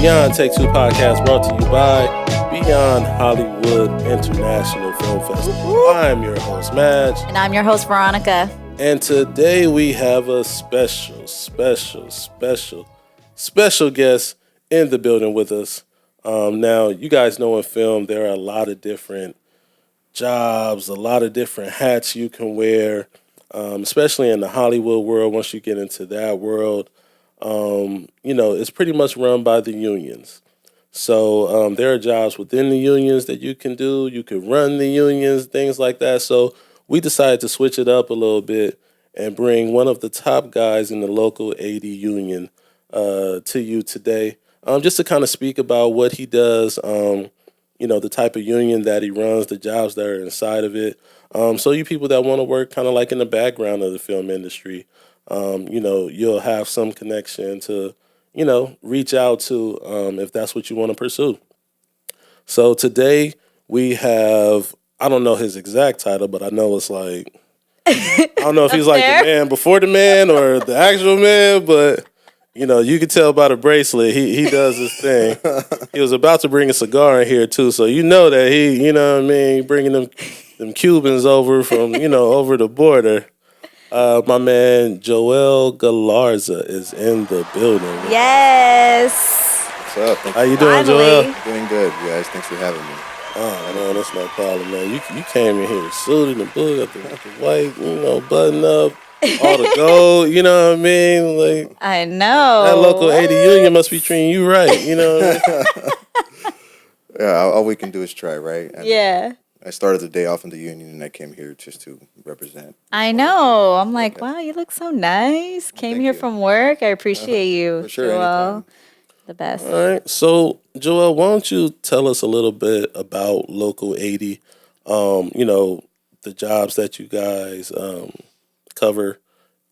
Beyond Take Two podcast brought to you by Beyond Hollywood International Film Festival. I am your host, Madge. And I'm your host, Veronica. And today we have a special guest in the building with us. Now, you guys know in film there are a lot of different jobs, a lot of different hats you can wear, especially in the Hollywood world. Once you get into that world, it's pretty much run by the unions. So there are jobs within the unions that you can do. You can run the unions, things like that. So we decided to switch it up a little bit and bring one of the top guys in the local AD union to you today, just to kind of speak about what he does, the type of union that he runs, the jobs that are inside of it. So you people that want to work kind of like in the background of the film industry, you'll have some connection to, reach out to if that's what you want to pursue. So today we have, I don't know his exact title, but I know it's like, I don't know if he's like the man before the man or the actual man, but, you can tell by the bracelet, he does his thing. He was about to bring a cigar in here too, so you know that he, bringing them Cubans over from, over the border. My man Joel Galarza is in the building. Yes. What's up? How you doing, Joel? Doing good, you guys. Thanks for having me. Oh man, that's no problem, man. You came in here suited and booed, got the white, button up, all the gold. You know what I mean? Like I know that local 80 union must be treating you right. You know what I mean? Yeah, all we can do is try, right? And yeah. I started the day off in the union, and I came here just to represent. I know. I'm like, wow, you look so nice. Came Thank here you. from work. I appreciate you, For sure, Joel. anytime. The best. All right. So, Joel, why don't you tell us a little bit about Local 80, the jobs that you guys cover,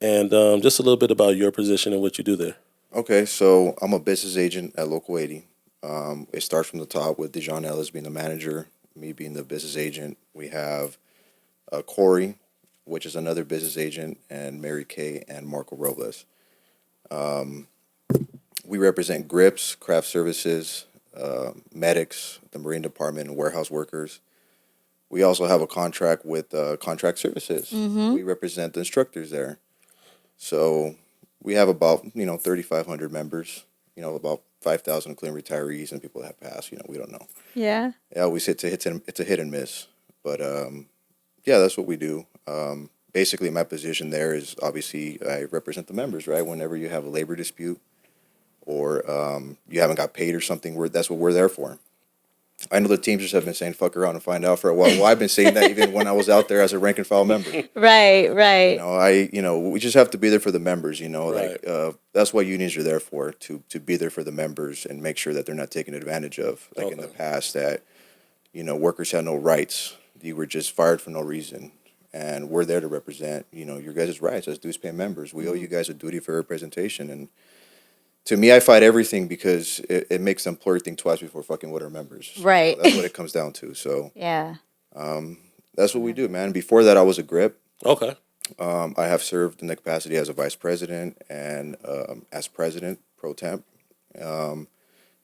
and just a little bit about your position and what you do there. Okay, so I'm a business agent at Local 80. It starts from the top with Dejon Ellis being the manager, me being the business agent. We have Corey, which is another business agent, and Mary Kay and Marco Robles. We represent Grips, craft services, medics, the Marine Department, and warehouse workers. We also have a contract with contract services. Mm-hmm. We represent the instructors there. So we have about 3,500 members. About 5,000 clean retirees and people that have passed. We don't know. Yeah. Yeah, we say it's a hit and miss, but yeah, that's what we do. Basically, my position there is obviously I represent the members, right? Whenever you have a labor dispute or you haven't got paid or something, that's what we're there for. I know the Teamsters have been saying "fuck around and find out" for a while. Well, I've been saying that even when I was out there as a rank and file member. Right. We just have to be there for the members. Right. That's what unions are there for, to be there for the members and make sure that they're not taken advantage of. Like in the past, that workers had no rights; you were just fired for no reason. And we're there to represent your guys' rights as dues-paying members. We owe you guys a duty for representation. And to me, I fight everything because it makes the employer think twice before fucking with our members. Right. That's what it comes down to. So Yeah. that's what we do, man. Before that, I was a grip. Okay. I have served in the capacity as a vice president and as president pro temp, and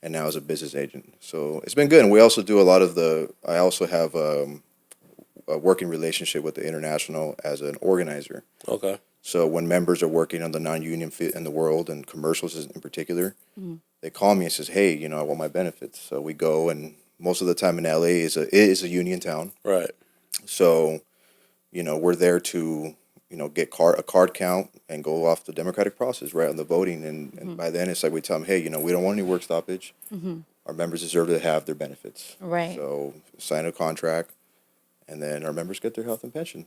now as a business agent. So it's been good. And we also do a lot of I also have a working relationship with the International as an organizer. Okay. So when members are working on the non-union fit in the world and commercials in particular, they call me and says, "Hey, I want my benefits." So we go, and most of the time in LA it is a union town. Right. So, we're there to, get a card count and go off the democratic process, right, on the voting. And by then it's like we tell them, hey, we don't want any work stoppage. Mm-hmm. Our members deserve to have their benefits. Right. So sign a contract, and then our members get their health and pension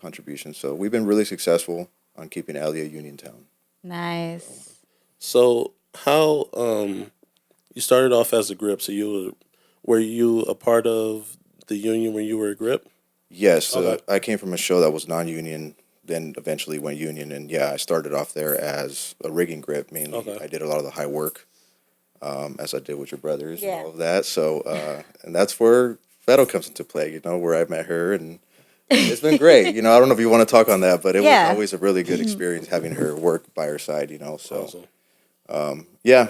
contributions. So we've been really successful on keeping LA a union town. Nice. So how you started off as a grip? So were you a part of the union when you were a grip? Yes, Okay. I came from a show that was non-union, then eventually went union, and yeah, I started off there as a rigging grip mainly. Okay. I did a lot of the high work, as I did with your brothers Yeah. and all of that. So, and that's where Fetto comes into play, where I met her, and it's been great. I don't know if you want to talk on that, but it Yeah. was always a really good experience having her work by her side, so. Awesome. Yeah,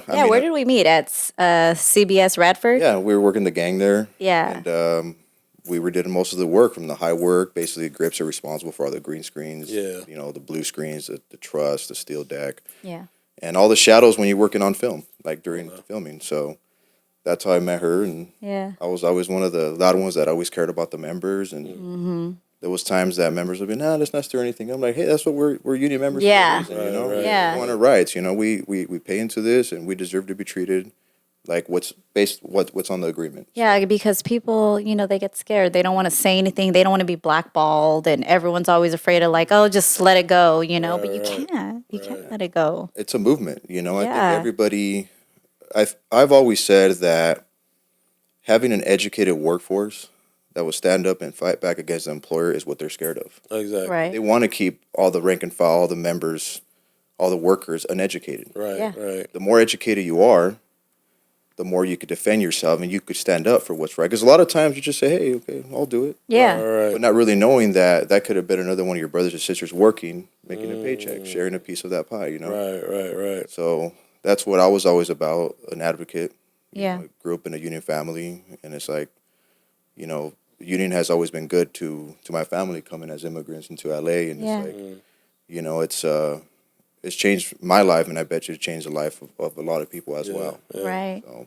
I Yeah, mean, where did we meet? At CBS Radford? yeah, we were working the gang there. Yeah. And we were doing most of the work from the high work. Basically, grips are responsible for all the green screens, Yeah. the blue screens, the truss, the steel deck, Yeah. and all the shadows when you're working on film, like during filming. So that's how I met her. And Yeah. I was always one of the loud ones that always cared about the members. And there was times that members would be, nah, let's not do anything. I'm like, hey, that's what we're union members Yeah. for a reason, Right. Yeah. We want our rights. We pay into this and we deserve to be treated like what's on the agreement. Yeah, because people, they get scared. They don't want to say anything. They don't want to be blackballed, and everyone's always afraid of like, oh, just let it go, But you Right. can't. You can't let it go. It's a movement, I think Yeah. everybody. I've always said that having an educated workforce that will stand up and fight back against the employer is what they're scared of. Exactly. Right. They want to keep all the rank and file, all the members, all the workers uneducated. Right. Yeah. Right. The more educated you are, the more you could defend yourself and you could stand up for what's right. Because a lot of times you just say, hey, okay, I'll do it. Yeah. Right. But not really knowing that could have been another one of your brothers or sisters working, making a paycheck, sharing a piece of that pie, Right. So that's what I was always about, an advocate. Yeah. I grew up in a union family, and it's like, union has always been good to my family coming as immigrants into LA, and Yeah. it's like, it's changed my life, and I bet you it changed the life of a lot of people as well. Right. So,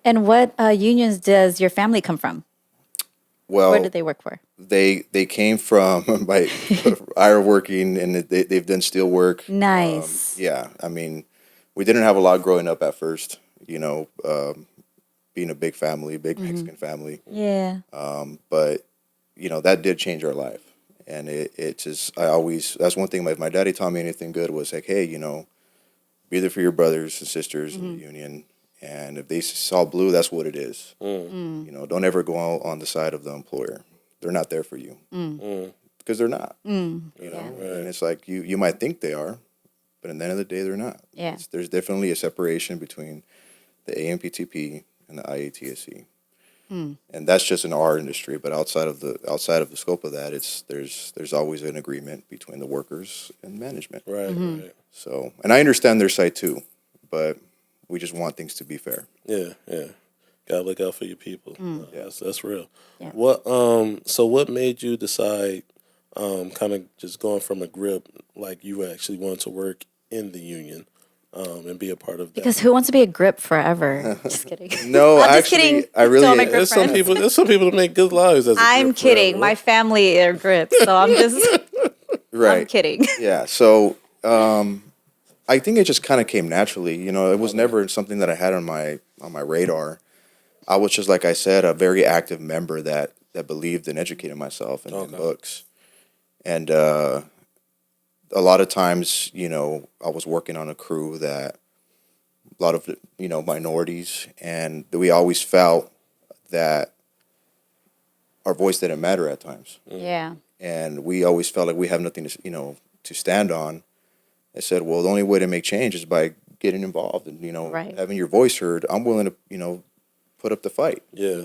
And what unions does your family come from? well, Where did they work for? they came from my iron working, and they've done steel work. Nice. Yeah, I mean, we didn't have a lot growing up at first, being a big family, big Mexican family. Yeah. But that did change our life, and it just that's one thing. If my daddy taught me anything good was like, hey, be there for your brothers and sisters in the union, and if they saw blue, that's what it is. Don't ever go on the side of the employer. They're not there for you because they're not. And it's like you might think they are, but at the end of the day, they're not. Yeah. There's definitely a separation between the AMPTP and the IATSE. And that's just in our industry, but outside of the scope of that, there's always an agreement between the workers and management. Right. So, and I understand their side too, but we just want things to be fair. Yeah. Gotta look out for your people. That's real. Yeah. What made you decide, kind of just going from a grip, like you actually wanted to work in the union, and be a part of that? Because who wants to be a grip forever? Just kidding. No, I'm just actually, kidding. I really. To all my grip There's some friends. people. There's some people that make good lives as a I'm grip kidding. forever. My family are grips, so I'm just. Right. I'm kidding. Yeah. So, I think it just kind of came naturally. It was never something that I had on my radar. I was just, like I said, a very active member that believed in educating myself and in books. And a lot of times, I was working on a crew that a lot of, minorities, and we always felt that our voice didn't matter at times. Yeah. And we always felt like we have nothing to stand on. I said, well, the only way to make change is by getting involved and, Right. having your voice heard. I'm willing to, put up the fight. Yeah.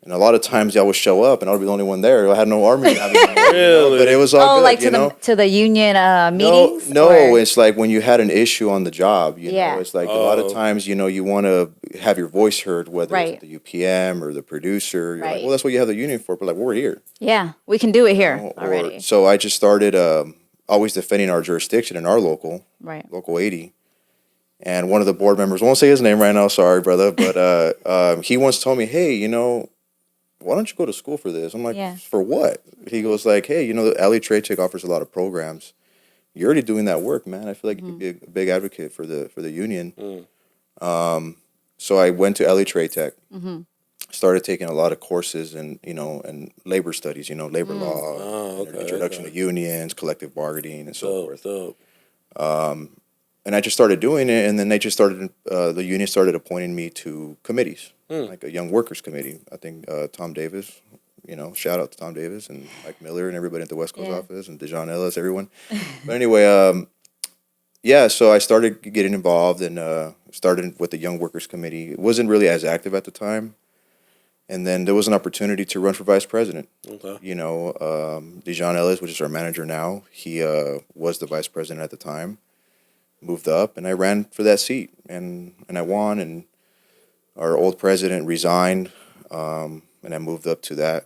And a lot of times I would show up and I would be the only one there. I had no army. Really? But it was all Oh, good, like to the union meetings? No, Or- it's like when you had an issue on the job, Yeah. it's like a lot of times, you want to have your voice heard, whether Right. it's the UPM or the producer. You're like, Right. well, that's what you have the union for. But like, we're here. Yeah, we can do it here Or- already. So I just started always defending our jurisdiction in our local 80. And one of the board members, won't say his name right now, sorry, brother, but he once told me, hey, why don't you go to school for this? I'm like, Yeah. for what? He goes like, hey, the LA Trade Tech offers a lot of programs. You're already doing that work, man. I feel like you could be a big advocate for the union. So I went to LA Trade Tech, started taking a lot of courses and labor studies, labor law, introduction to unions, collective bargaining, and so forth. Dope. And I just started doing it, and then they just started. The union started appointing me to committees, like a young workers committee. I think Tom Davis, shout out to Tom Davis and Mike Miller and everybody at the West Coast office and DeJohn Ellis, everyone. But anyway, so I started getting involved and started with the young workers committee. It wasn't really as active at the time, and then there was an opportunity to run for vice president. Okay. DeJohn Ellis, which is our manager now, he was the vice president at the time. moved up and I ran for that seat and I won, and our old president resigned, and I moved up to that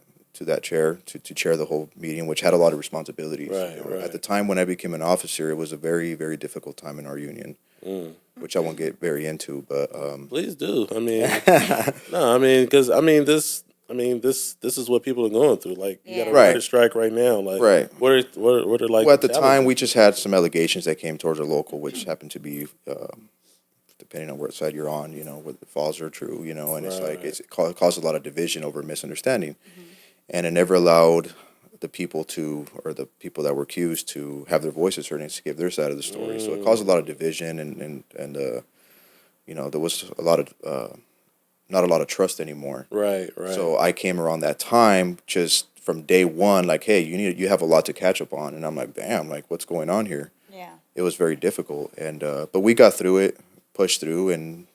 chair to chair the whole meeting, which had a lot of responsibilities. Right, You know, right. At the time when I became an officer, it was a very, very difficult time in our union, which I won't get very into. But Please do. I mean, no, I mean, because this is what people are going through. Like, you got a Yeah. writer Right. strike right now. Like, Right. what are like? well, at the the time, we challenges? just had some allegations that came towards our local, which happened to be, depending on what side you're on, whether the false or true, and it's like Right. it caused a lot of division over misunderstanding, and it never allowed the people that were accused to have their voices heard and to give their side of the story. So it caused a lot of division, and there was a lot of not a lot of trust anymore. Right, right. So I came around that time just from day one, like, hey, you have a lot to catch up on, and I'm like, damn, like what's going on here? Yeah. It was very difficult, and but we got through it, pushed through, and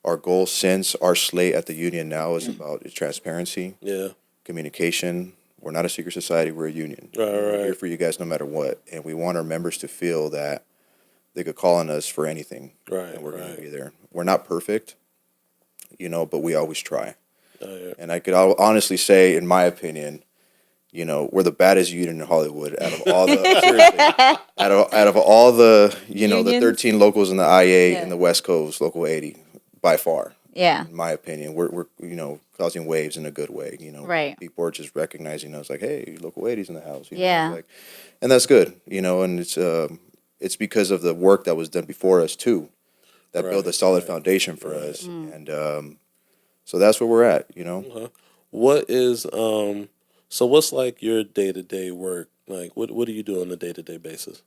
our goal since our slate at the union now is about transparency, yeah, communication. We're not a secret society; we're a union. Right, We're here right. for you guys no matter what, and we want our members to feel that they could call on us for anything, Right, and we're going right. to be there. We're not perfect, but we always try. Yeah. And I could honestly say, in my opinion, we're the baddest union in Hollywood out of all the seriously, out of all the the Unions? 13 locals in the IA Yeah. in the West Coast, local 80, by far. Yeah. In my opinion, we're causing waves in a good way. Right. People are just recognizing us like, hey, local 80's in the house. Yeah. It's like, and that's good. And it's because of the work that was done before us too, that built a Right, solid right, foundation for right. us, and so that's where we're at. Okay. What is So what's like your day to day work? Like, what do you do on a day to day basis?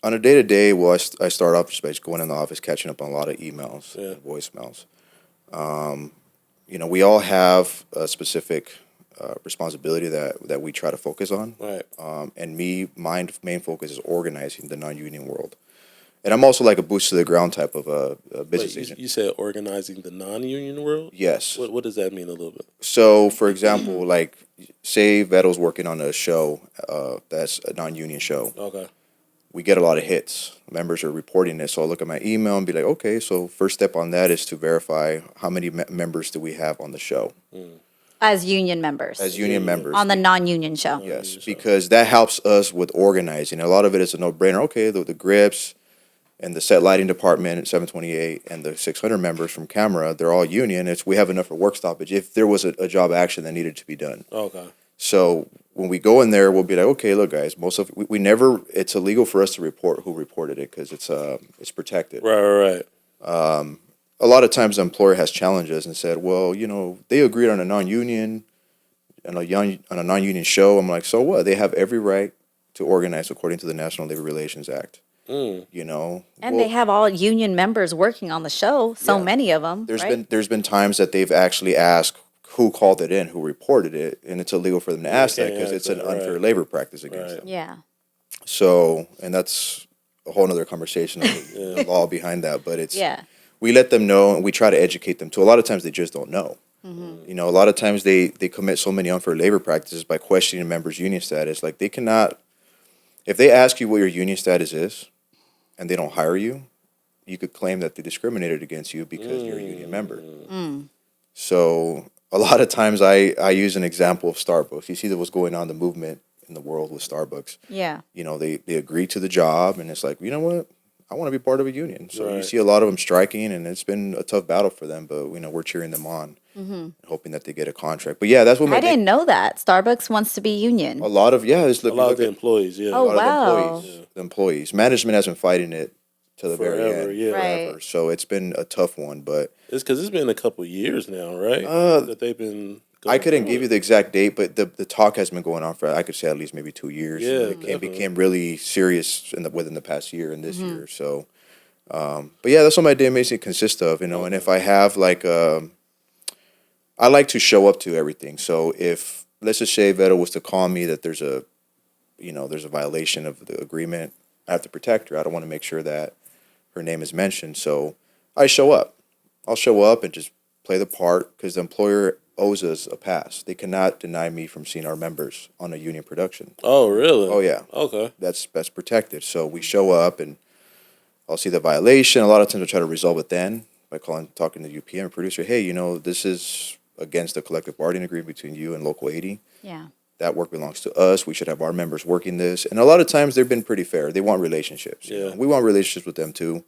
On a day to day, well, I start off just by going in the office, catching up on a lot of emails Yeah. and voicemails. We all have a specific responsibility that we try to focus on. Right. My main focus is organizing the non-union world. And I'm also like a boots to the ground type of a business Wait, agent. you said organizing the non-union world. Yes. What does that mean a little bit? So, for example, like, say Vettel's working on a show that's a non-union show. Okay. We get a lot of hits. Members are reporting it. So I'll look at my email and be like, okay, so first step on that is to verify how many members do we have on the show As union members. as union members. On the non-union show. Yes, because that helps us with organizing. A lot of it is a no-brainer. Okay, the grips and the set lighting department at 728 and the 600 members from camera, they're all union. We have enough for work stoppage if there was a job action that needed to be done. Okay. So when we go in there, we'll be like, okay, look, guys, we never. It's illegal for us to report who reported it because it's protected. Right. Right. A lot of times the employer has challenges and said, well, they agreed on a non-union and on a non-union show. I'm like, so what? They have every right to organize according to the National Labor Relations Act. And Well, they have all union members working on the show. So Yeah. many of them. there's been times that they've actually asked who called it in, who reported it, and it's illegal for them to ask that can't because ask it's an that, unfair right. labor practice against Right. them. Yeah. So, and that's a whole other conversation of the law behind that, but it's Yeah. we let them know and we try to educate them too. A lot of times they just don't know. A lot of times they commit so many unfair labor practices by questioning members' union status. Like, they cannot, if they ask you what your union status is and they don't hire you, you could claim that they discriminated against you because you're a union member. So a lot of times I use an example of Starbucks. You see what's going on, the movement in the world with Starbucks. Yeah. They agree to the job, and it's like, you know what? I want to be part of a union. So you Right. see a lot of them striking, and it's been a tough battle for them. But we're cheering them on, hoping that they get a contract. But yeah, that's what I didn't know that. Starbucks wants to be union. a lot of A lot of the employees. Yeah. Oh, a lot wow. of the employees. Management has been fighting it to the very Forever, end, yeah. Right. forever. So it's been a tough one, but It's because it's been a couple years now, right? That they've been. I couldn't give you the exact date, but the talk has been going on for, I could say, at least maybe 2 years. Yeah, It definitely. became really serious within the past year and this year. So, but yeah, that's what my day basically consists of, And if I have I like to show up to everything. So if, let's just say, Veta was to call me that there's a violation of the agreement, I have to protect her. I don't want to make sure that her name is mentioned. So I show up. I'll show up and just play the part because the employer owes us a pass. They cannot deny me from seeing our members on a union production. Oh, really? Oh, yeah. Okay. That's protected. So we show up and I'll see the violation. A lot of times I'll try to resolve it then by talking to the UPM producer. Hey, this is against the collective bargaining agreement between you and Local 80. Yeah. That work belongs to us. We should have our members working this. And a lot of times they've been pretty fair. They want relationships. Yeah. We want relationships with them too.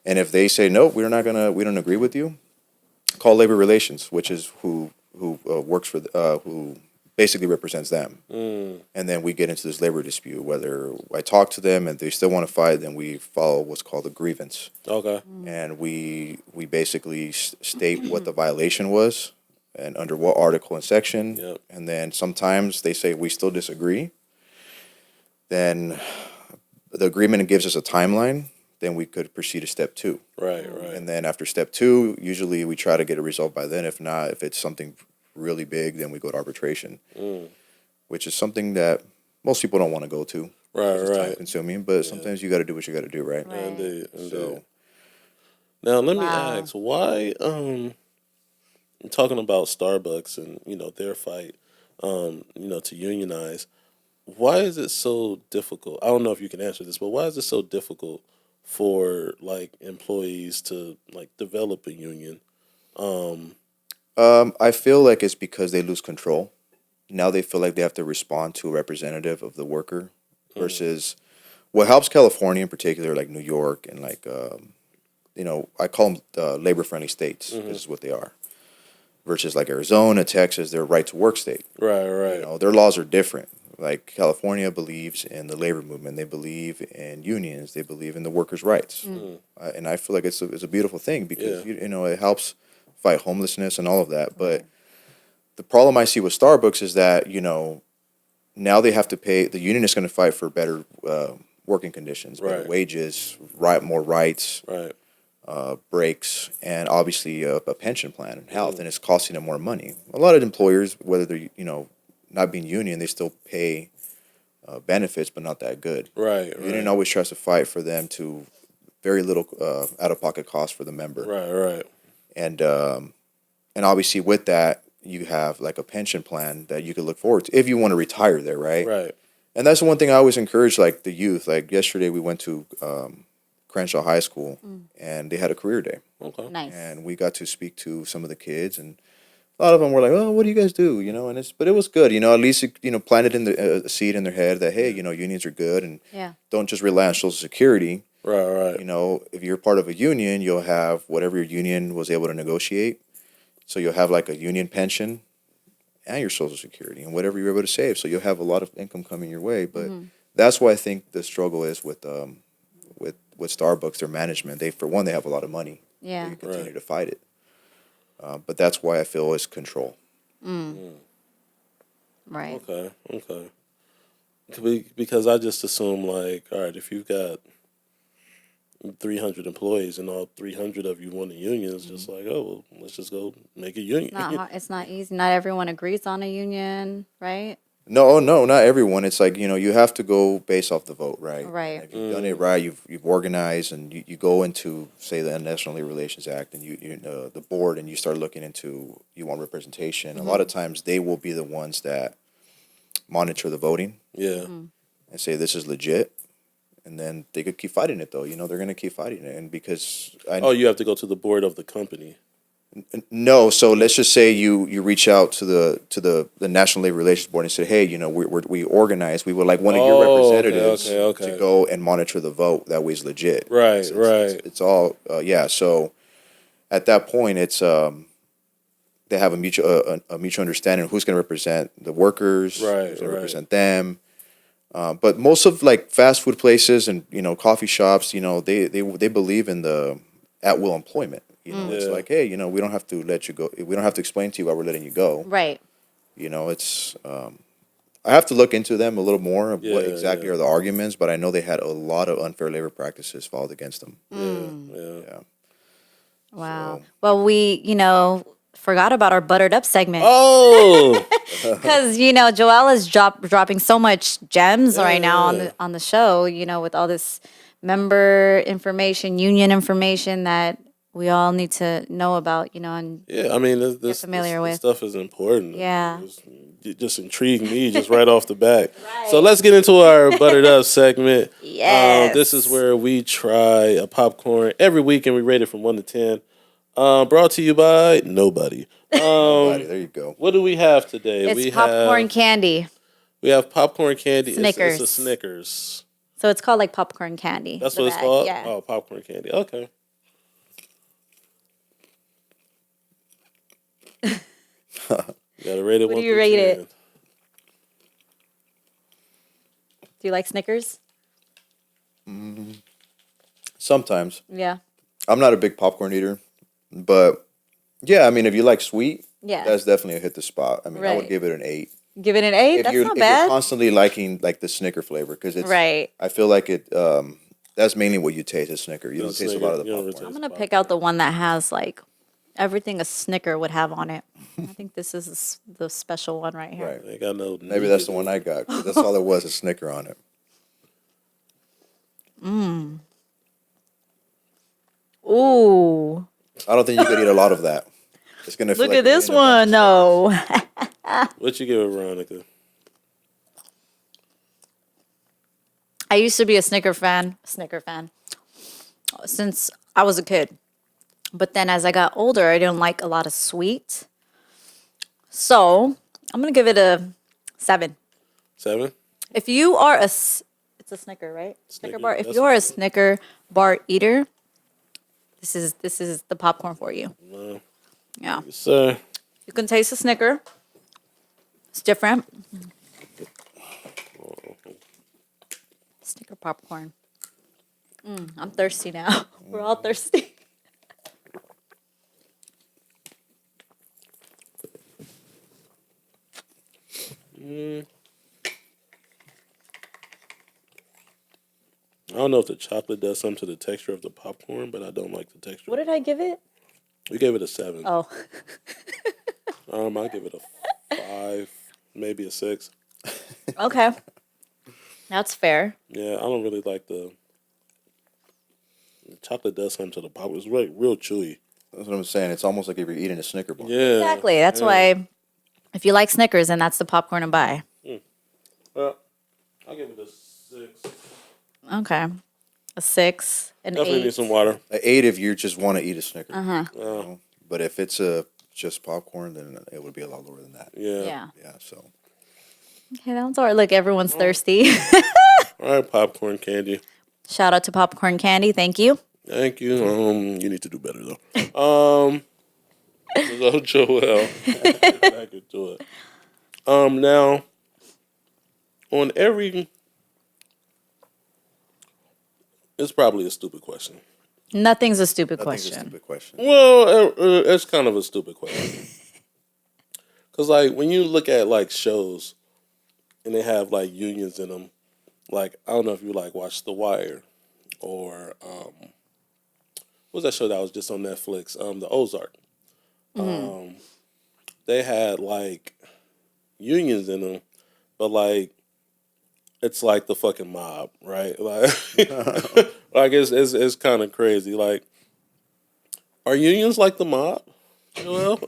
And if they say no, we don't agree with you, call labor relations, which is who works for who basically represents them. And then we get into this labor dispute. Whether I talk to them and they still want to fight, then we follow what's called a grievance. Okay. And we basically state what the violation was and under what article and section. Yep. And then sometimes they say we still disagree. Then the agreement gives us a timeline. Then we could proceed to step 2. Right. And then after step 2, usually we try to get it resolved by then. If not, if it's something really big, then we go to arbitration, which is something that most people don't want to go to. It's time consuming, but sometimes you got to do what you got to do, right? Indeed. So Now let me ask, why talking about Starbucks and their fight to unionize, why is it so difficult? I don't know if you can answer this, but why is it so difficult for like employees to like develop a union? I feel like it's because they lose control. Now they feel like they have to respond to a representative of the worker versus what helps California in particular, like New York and like, I call them labor-friendly states. This is what they are. Versus like Arizona, Texas, they're right-to-work state. Right. Their laws are different. Like California believes in the labor movement. They believe in unions. They believe in the workers' rights. And I feel like it's a beautiful thing because, it helps fight homelessness and all of that. But the problem I see with Starbucks is that, now they have to pay, the union is going to fight for better working conditions, better wages, more rights, breaks, and obviously a pension plan and health, and it's costing them more money. A lot of employers, whether they're, not being union, they still pay benefits, but not that good. Right. Union always tries to fight for them to very little out-of-pocket cost for the member. Right. And obviously with that, you have like a pension plan that you could look forward to if you want to retire there, right? Right. And that's the one thing I always encourage, like the youth. Like yesterday, we went to Crenshaw High School, and they had a career day. Okay. Nice. And we got to speak to some of the kids, and a lot of them were like, "Oh, what do you guys do?" But it was good. At least it, planted in the seed in their head that hey, unions are good, and don't just rely on Social Security. Right. If you're part of a union, you'll have whatever your union was able to negotiate. So you'll have like a union pension and your Social Security and whatever you're able to save. So you'll have a lot of income coming your way. But that's why I think the struggle is with Starbucks, their management. They have a lot of money. Yeah. They continue to fight it. But that's why I feel it's control. Right. Okay. Because I just assume like, all right, if you've got 300 employees and all 300 of you want a union, it's just like, oh, well, let's just go make a union. It's not easy. Not everyone agrees on a union, right? No, not everyone. It's like, you have to go based off the vote, right? Right. If you've done it right, you've organized, and you go into, say, the National Labor Relations Act, and the board, and you start looking into, you want representation. A lot of times they will be the ones that monitor the voting. Yeah. And say this is legit. And then they could keep fighting it, though. They're going to keep fighting it. And because you have to go to the board of the company. No, so let's just say you reach out to the National Labor Relations Board and say, hey, we organize. We would like one of your representatives to go and monitor the vote. That way it's legit. Right. It's all So at that point, it's they have a mutual understanding of who's going to represent the workers, who's going to represent them. But most of like fast food places and coffee shops, they believe in the at will employment. It's like, hey, we don't have to let you go. We don't have to explain to you why we're letting you go. Right. It's I have to look into them a little more of what exactly are the arguments, but I know they had a lot of unfair labor practices filed against them. Yeah. Wow. So. Well, we, forgot about our buttered up segment. Oh, because Joelle is dropping so much gems right now on the show. With all this member information, union information that we all need to know about, and Yeah, I mean, familiar this with. stuff is important. Yeah. It just intrigued me just right off the bat. So let's get into our buttered up segment. This is Yes. where we try a popcorn every week and we rate it from 1 to 10. Brought to you by nobody. Nobody. There you go. What do we have today? It's popcorn candy. We have popcorn candy. It's a Snickers. Snickers. So it's called like popcorn candy. That's the what it's bag. called? Yeah. Oh, popcorn candy. Okay. You gotta rate it. What do 1 you through rate 10. it? Do you like Snickers? Sometimes. Yeah. I'm not a big popcorn eater, but yeah, I mean, if you like sweet, Yeah. that's definitely a hit the spot. I mean, I would Right. give it an 8. Give it an 8? That's not If bad. you're constantly liking like the Snicker flavor, because it's Right. I feel like it. That's mainly what you taste a Snicker. You don't taste a lot of the You don't really popcorn. I'm going to pick out the one that has like everything a Snicker would have on it. I think this is the special one right here. Right. Ain't got no. Maybe that's the one I got. 'Cause that's all it was, a Snicker on it. Ooh. I don't think you could eat a lot of that. It's gonna feel Look like at you're this eating a bunch one. of No. What you give it, Veronica? I used to be a Snicker fan since I was a kid. But then as I got older, I didn't like a lot of sweet. So I'm going to give it a 7. 7? If you are it's a Snicker, right? Snicker bar. If that's- you are a Snicker bar eater, this is the popcorn for you. No. Yeah. Yes, sir. You can taste the Snicker. It's different. Snicker popcorn. I'm thirsty now. We're all thirsty. I don't know if the chocolate does something to the texture of the popcorn, but I don't like the texture. What did I give it? We gave it a 7. Oh, I give it a 5, maybe a 6. okay. That's fair. Yeah, I don't really like the chocolate does something to the popcorn. It's real chewy. That's what I'm saying. It's almost like if you're eating a Snicker bar. Yeah, Exactly. That's why if you like Snickers, then that's the popcorn to buy. Well, I'll give it a 6. Okay. A 6, an Definitely 8. need some water. An 8 if you just want to eat a Snicker. Uh-huh. You know? But if it's just popcorn, then it would be a lot lower than that. Yeah. Yeah. Yeah. So Okay, that one's all right. Look, everyone's thirsty. All right, popcorn candy. Shout out to Popcorn Candy. Thank you. Thank you. You need to do better though. So Joel, back into it. Now, on every, it's probably a stupid question. Nothing's a stupid I think it's a question. stupid question. Well, it's kind of a stupid question. Cause like when you look at like shows, and they have like unions in them, like I don't know if you like watch The Wire, or what's that show that was just on Netflix? The Ozark. They had like unions in them, but like it's like the fucking mob, right? Like, like it's kind of crazy. Like, are unions like the mob? Joel?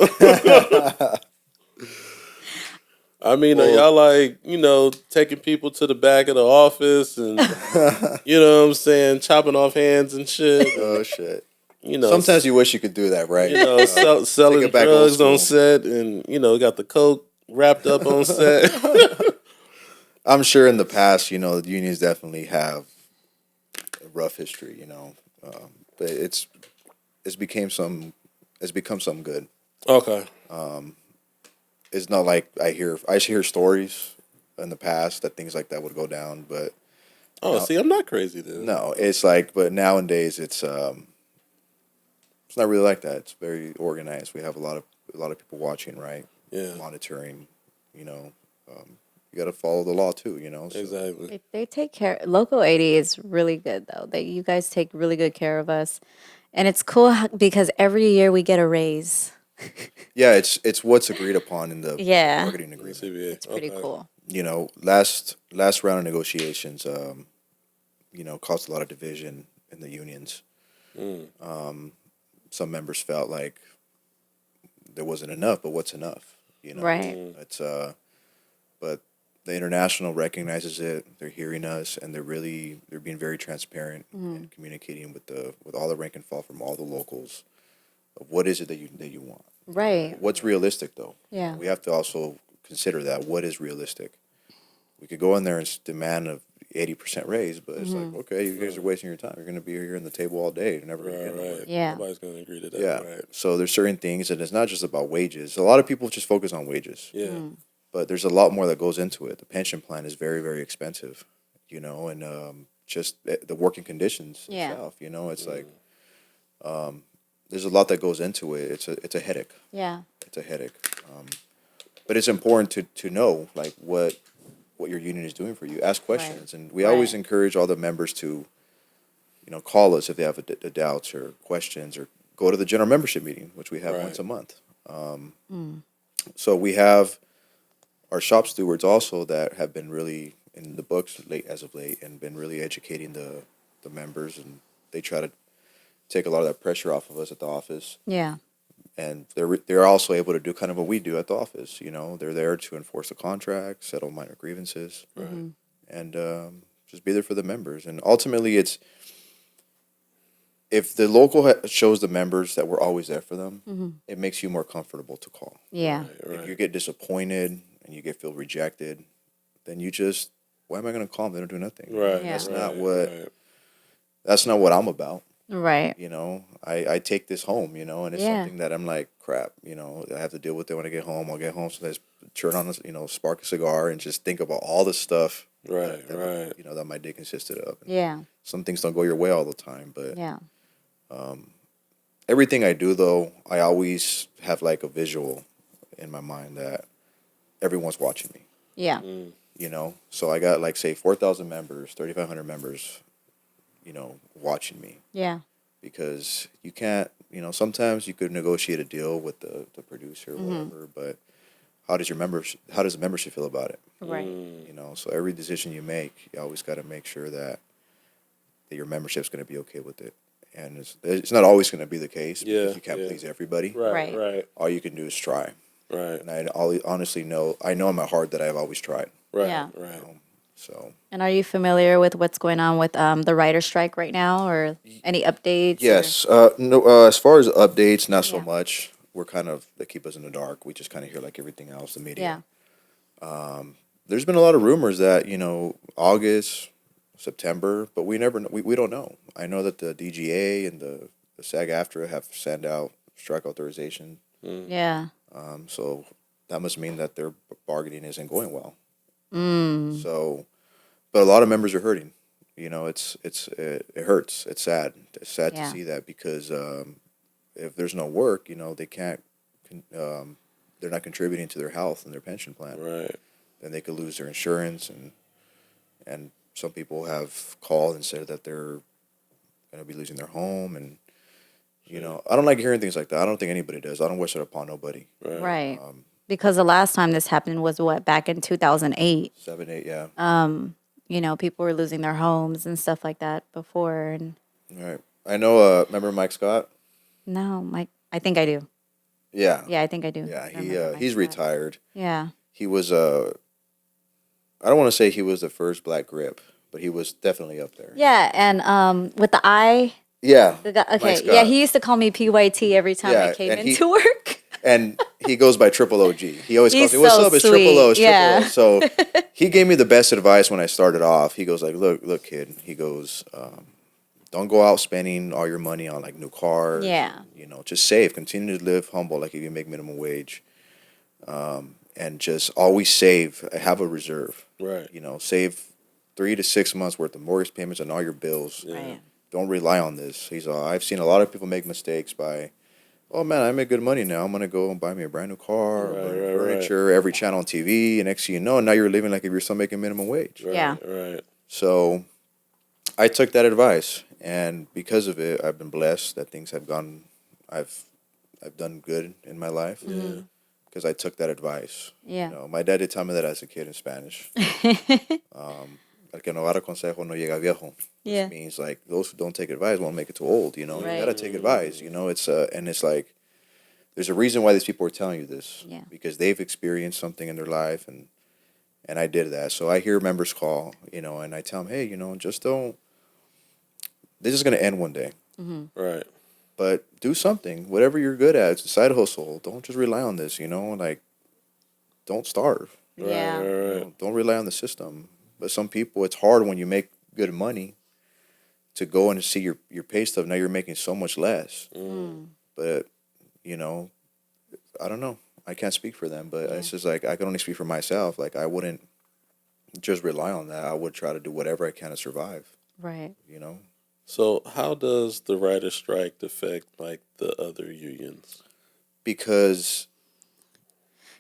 I mean, are y'all like, taking people to the back of the office and, you know what I'm saying, chopping off hands and shit? Oh shit. Sometimes, you wish you could do that, right? Selling it back old drugs on school. set and, got the coke wrapped up on set. I'm sure in the past, the unions definitely have a rough history, but it's become something good. Okay. It's not like I hear stories in the past that things like that would go down, but Oh, see, I'm not crazy then. no, it's like, but nowadays it's not really like that. It's very organized. We have a lot of people watching, right? Yeah. Monitoring, you got to follow the law too, so. Exactly. They take care. Local 80 is really good though. You guys take really good care of us, and it's cool because every year we get a raise. Yeah, it's what's agreed upon in the Yeah. bargaining agreement. CBA. It's pretty Okay. cool. Last round of negotiations, caused a lot of division in the unions. some members felt like there wasn't enough, but what's enough? You know, Right. it's but the international recognizes it. They're hearing us, and they're being very transparent and communicating with all the rank and file from all the locals of what is it that you want. Right. What's realistic though? Yeah. We have to also consider that what is realistic. We could go in there and demand a 80% raise, but it's like, okay, you guys are wasting your time. You're going to be here in the table all day. You're never going to get nowhere. Right. Yeah. Nobody's gonna agree to that. Yeah. Right. So there's certain things, and it's not just about wages. A lot of people just focus on wages, Yeah. but there's a lot more that goes into it. The pension plan is very, very expensive, and just the working conditions Yeah. itself. It's like there's a lot that goes into it. It's a headache. Yeah. It's a headache. But it's important to know like what your union is doing for you. Ask questions, and we always Right. encourage all the members to call us if they have a doubts or questions, or go to the general membership meeting, which we have Right. once a month. So we have our shop stewards also that have been really in the books as of late and been really educating the members, and they try to take a lot of that pressure off of us at the office. Yeah. And they're also able to do kind of what we do at the office. They're there to enforce the contract, settle minor grievances, and just be there for the members. And ultimately, it's if the local shows the members that we're always there for them, it makes you more comfortable to call. Yeah. Right. If you get disappointed and you feel rejected, then you just, why am I going to call them? They don't do nothing. Right. Yeah. That's Right. not that's not what I'm about. Right. I take this home, and it's Yeah. something that I'm like, crap, I have to deal with it when I get home. I'll get home, sometimes turn on, spark a cigar and just think about all the stuff Right. that, Right. that my day consisted of. Yeah. Some things don't go your way all the time, but Yeah. everything I do, though, I always have like a visual in my mind that everyone's watching me, Yeah. So I got like, say, 4,000 members, 3,500 members, watching me. Yeah. Because you can't, sometimes you could negotiate a deal with the producer or whatever, but how does the membership feel about it? Right. So every decision you make, you always got to make sure that your membership's going to be okay with it. And it's not always going to be the case because you can't please everybody. Right. Right. Right. All you can do is try. Right. And honestly I know in my heart that I've always tried. Right. Yeah. Right. So And are you familiar with what's going on with the writer strike right now, or any updates? yes, no. As far as updates, not so Yeah. much. We're they keep us in the dark. We just kind of hear like everything else, the Or, media. yeah. There's been a lot of rumors that August, September, but we never we don't know. I know that the DGA and the SAG-AFTRA have sent out strike authorization, Yeah. so that must mean that their bargaining isn't going well. Mm. So, but a lot of members are hurting. It hurts. It's sad. It's sad Yeah. to see that because if there's no work, they can't. They're not contributing to their health and their pension plan. Right. Then they could lose their insurance, and some people have called and said that they're going to be losing their home, and I don't like hearing things like that. I don't think anybody does. I don't wish it upon nobody. Right. Right. Because the last time this happened was back in 2008. 7, 8, yeah. People were losing their homes and stuff like that before. And All right. I know. Remember Mike Scott? no, Mike, I think I do. Yeah. Yeah, I think I do. Yeah. I remember Mike He's Scott. retired. Yeah. He was I don't want to say he was the first black grip, but he was definitely up there. Yeah, and with the eye. Yeah. The guy, okay, Mike Scott. yeah, he used to call me PYT every time Yeah, I came and into work. And he goes by Triple OG. He always calls He's me, "What's so up? It's sweet. Triple O. It's Yeah. Triple O." So he gave me the best advice when I started off. He goes like, "Look, kid." He goes, "Don't go out spending all your money on like new cars. Yeah. Just save. Continue to live humble. Like if you make minimum wage, and just always save. Have a reserve. Right. Save 3 to 6 months worth of mortgage payments and all your bills. Right. Don't rely on this." He's I've seen a lot of people make mistakes by, "Oh man, I make good money now. I'm gonna go and buy me a brand new car, Right, brand new right, right. furniture, every channel on TV, and next thing you know, now you're living like if you're still making minimum wage." Right. Yeah. Right. So I took that advice, and because of it, I've been blessed that things have gone. I've done good in my life because I took that advice. Yeah. My dad did tell me that as a kid in Spanish. El que no agarra consejo no llega viejo. Yeah. Which means like those who don't take advice won't make it too old. You know, you Right. gotta take advice. You know, it's and it's like there's a reason why these people are telling you this. Yeah. Because they've experienced something in their life, and I did that. So I hear members call, you know, and I tell them, hey, you know, just don't. This is gonna end one day. Right. But do something, whatever you're good at. It's a side hustle. Don't just rely on this. You know, like don't starve. Yeah. Right. You Right. know, don't rely on the system. But some people, it's hard when you make good money to go and see your pay stub. Now you're making so much less. But you know, I don't know. I can't speak for them, but it's just like I can only speak for myself. Like I wouldn't just rely on that. I would try to do whatever I can to survive. Right. You know, So, how does the writer strike affect like the other unions? because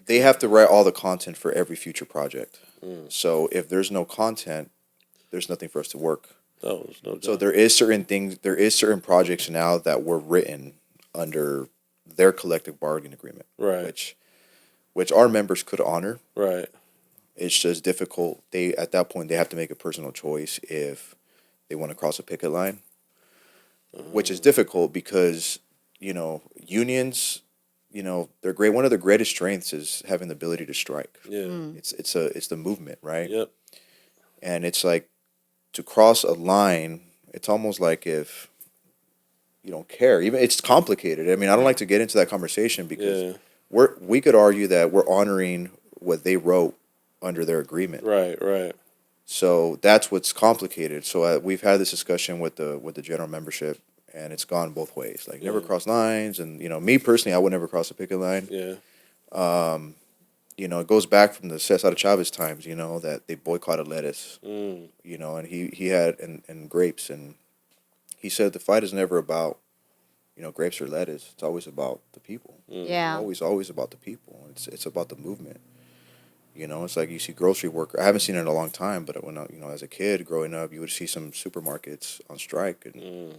they have to write all the content for every future project. So if there's no content, there's nothing for us to work. Oh, there's no So doubt. there is certain things, there is certain projects now that were written under their collective bargaining agreement, Right. which our members could honor. Right. It's just difficult. They at that point they have to make a personal choice if they want to cross a picket line, which is difficult because you know unions, you know they're great. One of their greatest strengths is having the ability to strike. Yeah. It's the movement, right? Yep. And it's like to cross a line. It's almost like if you don't care. Even it's complicated. I mean, I don't like to get into that conversation because Yeah. we could argue that we're honoring what they wrote under their agreement. Right. Right. So that's what's complicated. So we've had this discussion with the general membership, and it's gone both ways. Like never Yeah. cross lines, and you know, me personally, I would never cross a picket line. Yeah. You know, it goes back from the Cesar Chavez times. You know that they boycotted lettuce. Mm. You know, and he had and grapes, and he said the fight is never about grapes or lettuce. It's always about the people. Yeah. Always about the people. It's about the movement. You know, it's like you see grocery worker. I haven't seen it in a long time, but when as a kid growing up, you would see some supermarkets on strike, and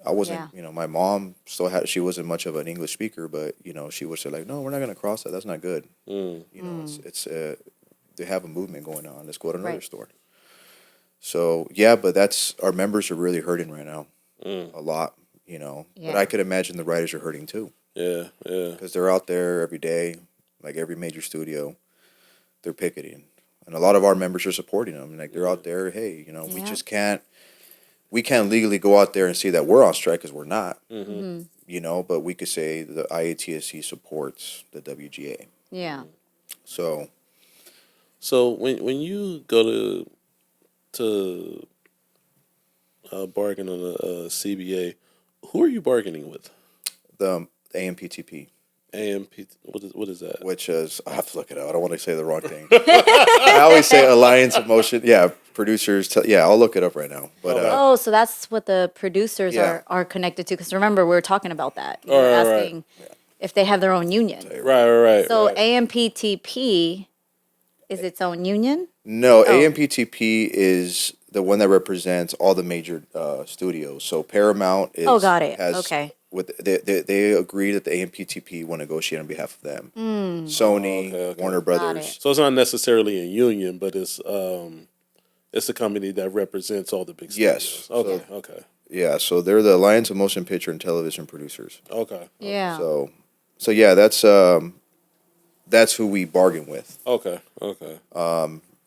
I wasn't. Yeah. You know, my mom still had. She wasn't much of an English speaker, but she would say like, "No, we're not going to cross that. That's not good." Mm. You know, it's they have a movement going on. Let's go to another Right. store. So yeah, but that's our members are really hurting right now, Mm. a lot. You know, but Yeah. I could imagine the writers are hurting too Yeah. Yeah. because they're out there every day, like every major studio. They're picketing, and a lot of our members are supporting them. Like they're out there. Hey, we Yeah. just can't. We can't legally go out there and say that we're on strike because we're not. Mm-hmm. But we could say the IATSC supports the WGA. Yeah. So So when you go to bargain on a CBA, who are you bargaining with? the AMPTP, AMP. What is that? which is I have to look it up. I don't want to say the wrong thing. I always say Alliance of Motion. Yeah, producers. Yeah, I'll look it up right now. But Okay. Oh, so that's what the producers Yeah. are connected to. Because remember, we were talking about that. We Right, were right, right. asking if they have their own union. Right. So right. AMPTP is its own union? no, Oh. AMPTP is the one that represents all the major studios. So Paramount is. Oh, got it. Has, Okay. They agree that the AMPTP will negotiate on behalf of them. Sony, okay. Warner Got Brothers. it. So it's not necessarily a union, but it's a company that represents all the big Yes. studios. Okay. Okay. Yeah, so they're the Alliance of Motion Picture and Television Producers. Okay. Yeah. So yeah, that's who we bargain with, Okay.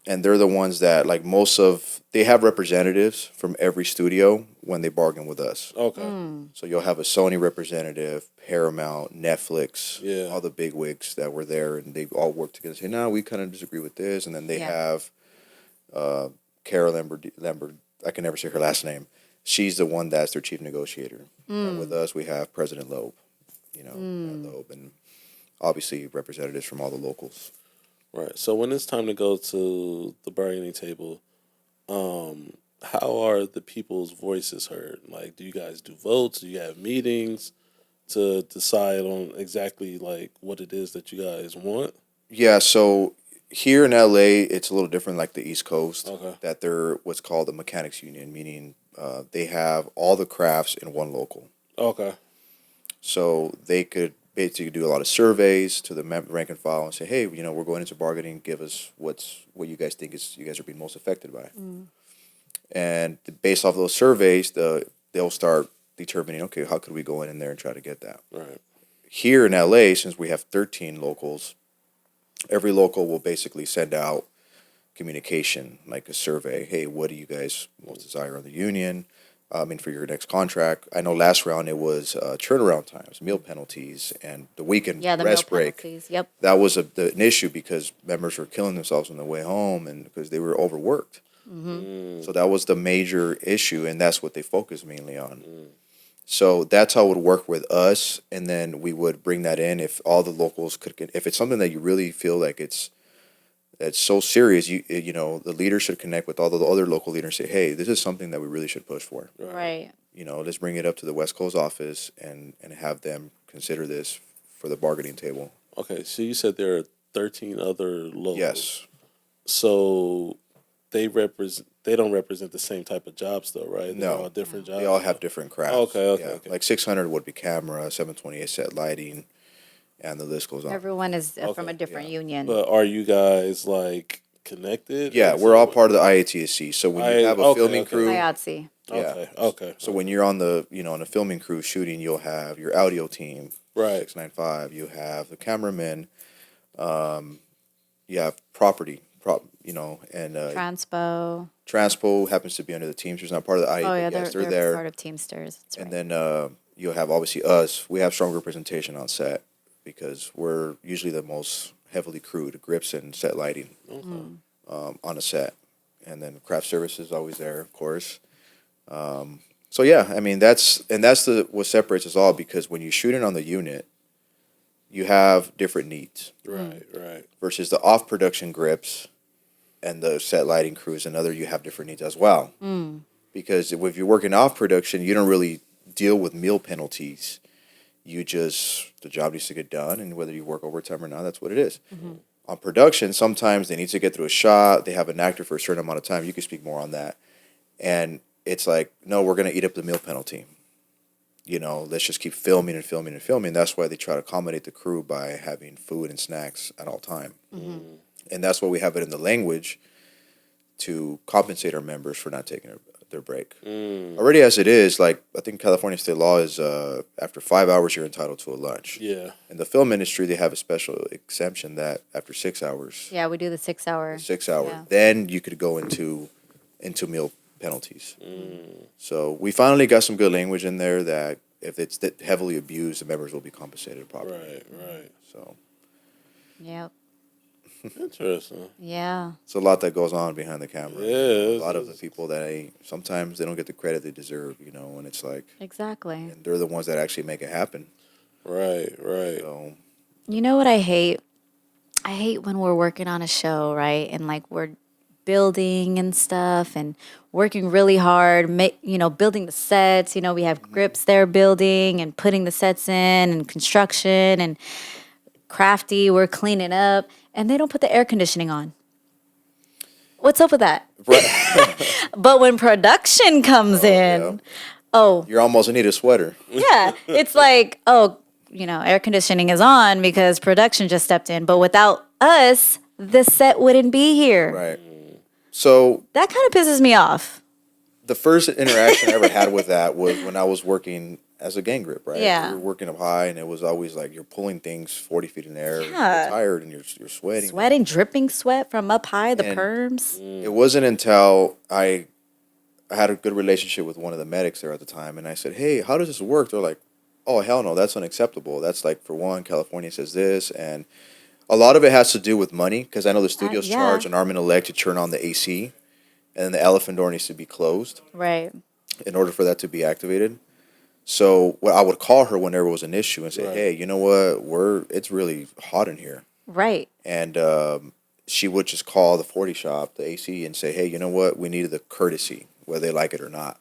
and they're the ones that like they have representatives from every studio when they bargain with us. Okay. So you'll have a Sony representative, Paramount, Netflix, Yeah. all the big wigs that were there, and they all work together and say, no, we kind of disagree with this. And then they Yeah. have Carol Lambert, I can never say her last name. She's the one that's their chief negotiator. And with us, we have President Loeb, Loeb, and obviously representatives from all the locals. Right. So when it's time to go to the bargaining table, how are the people's voices heard? Like, do you guys do votes? Do you have meetings to decide on exactly like what it is that you guys want? Yeah, so here in LA, it's a little different like the East Coast. Okay. That they're what's called the mechanics union, meaning they have all the crafts in one local. Okay. So they could basically do a lot of surveys to the rank and file and say, hey, we're going into bargaining. Give us what you guys think you guys are being most affected by. And based off those surveys, they'll start determining, okay, how could we go in there and try to get that? Right. Here in LA, since we have 13 locals, every local will basically send out communication, like a survey. Hey, what do you guys most desire on the union? For your next contract. I know last round it was turnaround times, meal penalties, and the weekend Yeah, the meal rest break. penalties. Yep. That was an issue because members were killing themselves on their way home and because they were overworked. So that was the major issue, and that's what they focused mainly on. So that's how it would work with us, and then we would bring that in if all the locals could. If it's something that you really feel like it's so serious, the leader should connect with all the other local leaders and say, hey, this is something that we really should push for. Right. Let's bring it up to the West Coast office and have them consider this for the bargaining table. Okay, so you said there are 13 other locals. Yes. So they don't represent the same type of jobs though, right? They're No. all different jobs. They all have different crafts. Okay. Like 600 would be camera, 728 set lighting, and the list goes on. Everyone is from a different union. But are you guys like connected? Yeah, we're all part of the IATSC. So when you have a filming crew, IATSE. Okay. So when you're on on a filming crew shooting, you'll have your audio team, Right. 695. You have the cameraman. You have property, and Transpo happens to be under the Teamsters, not part of the IATSC. Oh yeah, Yes, they're there. part of Teamsters. That's right. And then you'll have obviously us. We have strong representation on set because we're usually the most heavily crewed, grips and set lighting on a set. And then craft services is always there, of course. So yeah, that's what separates us all, because when you're shooting on the unit, you have different needs. Right. Versus the off production grips and the set lighting crews and other, you have different needs as well. Because if you're working off production, you don't really deal with meal penalties. The job needs to get done, and whether you work overtime or not, that's what it is. On production, sometimes they need to get through a shot. They have an actor for a certain amount of time. You can speak more on that. And it's like, no, we're going to eat up the meal penalty. Let's just keep filming and filming and filming. That's why they try to accommodate the crew by having food and snacks at all time. And that's why we have it in the language to compensate our members for not taking their break. Already as it is, like I think California state law is after 5 hours you're entitled to a lunch. Yeah. In the film industry, they have a special exemption that after 6 hours. Yeah, we do the 6 hour. 6 hours. Yeah. Then you could go into meal penalties. So we finally got some good language in there that if it's heavily abused, the members will be compensated properly. Right. So Yep. Interesting. Yeah. it's a lot that goes on behind the camera. Yeah. A lot of the people that sometimes they don't get the credit they deserve, and it's like, Exactly. and they're the ones that actually make it happen. Right. So You know what I hate? I hate when we're working on a show, right? And like we're building and stuff and working really hard, building the sets. We have grips there building and putting the sets in, and construction and crafty, we're cleaning up, and they don't put the air conditioning on. What's up with that? right. But when production comes in, You're almost need a sweater. yeah, it's like, air conditioning is on because production just stepped in. But without us, the set wouldn't be here. Right. So That kind of pisses me off. the first interaction I ever had with that was when I was working as a gang grip, right? Yeah. We were working up high, and it was always like you're pulling things 40 feet in the air. Yeah. You're tired, and you're sweating. Sweating, dripping sweat from up high, the And- perms. It wasn't until I had a good relationship with one of the medics there at the time, and I said, hey, how does this work? They're like, oh, hell no, that's unacceptable. That's like, for one, California says this, and a lot of it has to do with money, because I know the studios yeah. charge an arm and a leg to turn on the AC, and then the elephant door needs to be closed Right. in order for that to be activated. So I would call her when there was an issue and say, Right. hey, you know what? It's really hot in here. Right. And she would just call the 40 shop, the AC, and say, hey, you know what? We needed the courtesy, whether they like it or not.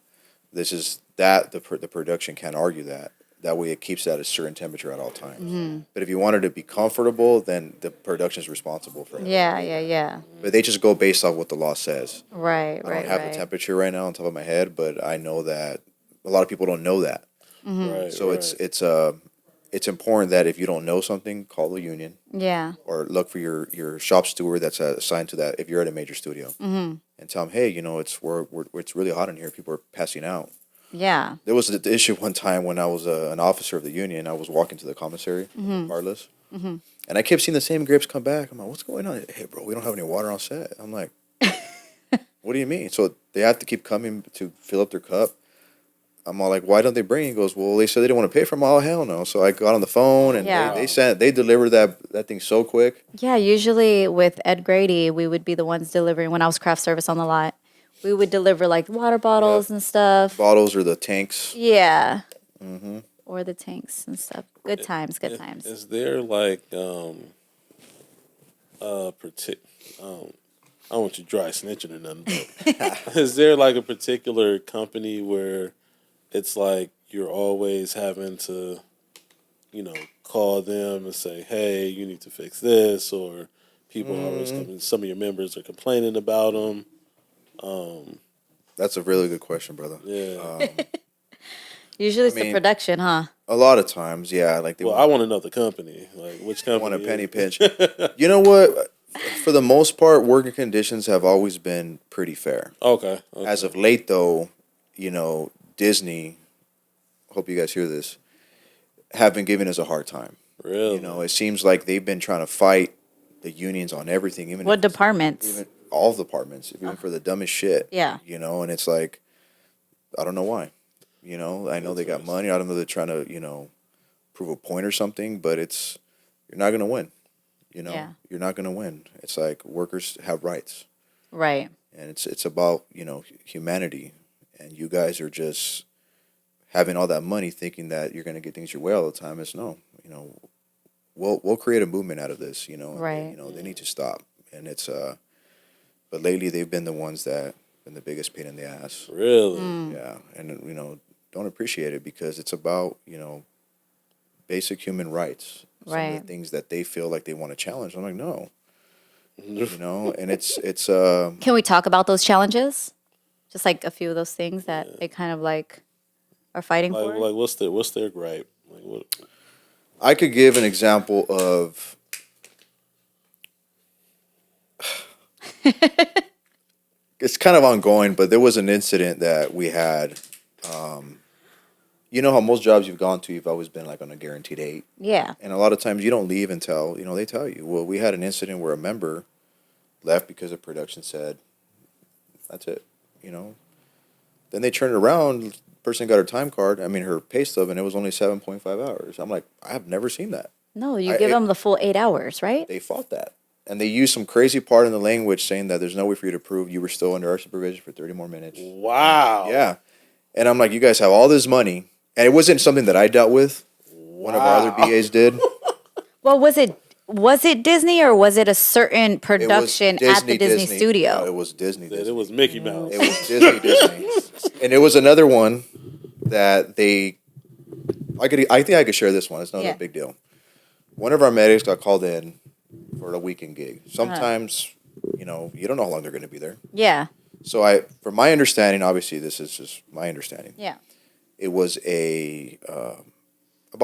This is that the production can't argue that. That way it keeps that at a certain temperature at all times. But if you wanted to be comfortable, then the production is responsible for it. Yeah. But they just go based off what the law says. Right. I don't have the temperature right now on top of my head, but I know that a lot of people don't know that. Right. So right. it's important that if you don't know something, call the union Yeah. or look for your shop steward that's assigned to that if you're at a major studio, and tell them, hey, it's really hot in here. People are passing out. Yeah. There was the issue one time when I was an officer of the union. I was walking to the commissary, regardless, and I kept seeing the same grapes come back. I'm like, what's going on? Hey, bro, we don't have any water on set. I'm like, what do you mean? So they have to keep coming to fill up their cup. I'm all like, why don't they bring it? He goes, well, they said they didn't want to pay for them. Oh, hell no. So I got on the phone and Yeah. they delivered that thing so quick. Yeah, usually with Ed Grady, we would be the ones delivering when I was craft service on the lot. We would deliver like water bottles and stuff. Bottles or the tanks. Yeah. Or the tanks and stuff. Good times, good times. Is there like I don't want you dry snitching or nothing, but is there like a particular company where it's like you're always having to, call them and say, hey, you need to fix this, or people are always coming, some of your members are complaining about them? That's a really good question, brother. Yeah. Usually it's the production, huh? A lot of times, yeah. Like I want to know the company. Like, which company? want a penny pinch. You know what? For the most part, working conditions have always been pretty fair. Okay. As of late, though, Disney, hope you guys hear this, have been giving us a hard time. Really? It seems like they've been trying to fight the unions on everything. Even What departments? Even all departments, even for the dumbest shit. Yeah. And it's like, I don't know why. I know they got money. I don't know they're trying to, prove a point or something, but you're not going to win. Yeah. You're not going to win. It's like workers have rights. Right. And it's about, humanity. And you guys are just having all that money thinking that you're going to get things your way all the time. It's no, we'll create a movement out of this, Right. They need to stop. And but lately they've been the ones that been the biggest pain in the ass. Really? Yeah. And, don't appreciate it because it's about, basic human rights. Some of Right. the things that they feel like they want to challenge. I'm like, no. And it's Can we talk about those challenges? Just like a few of those things that they kind of like are fighting Like, for? like what's their gripe? Like, what? I could give an example of it's kind of ongoing, but there was an incident that we had. You know how most jobs you've gone to, you've always been like on a guaranteed 8. Yeah. And a lot of times you don't leave until, they tell you. Well, we had an incident where a member left because the production said, that's it, Then they turned around, person got her time card, her pay stub, and it was only 7.5 hours. I'm like, I have never seen that. No, you give them the full 8 hours, right? They fought that. And they used some crazy part in the language saying that there's no way for you to prove you were still under our supervision for 30 more minutes. Wow. Yeah. And I'm like, you guys have all this money. And it wasn't something that I dealt with. One of our other BAs did. Well, was it Disney or was it a certain production at the Disney studio? No, it was Disney. It was Mickey Mouse. It was Disney. And it was another one that I think I could share this one. It's not a big deal. One of our medics got called in for a weekend gig. Sometimes, you don't know how long they're going to be there. Yeah. So from my understanding, obviously this is just my understanding. Yeah. It was about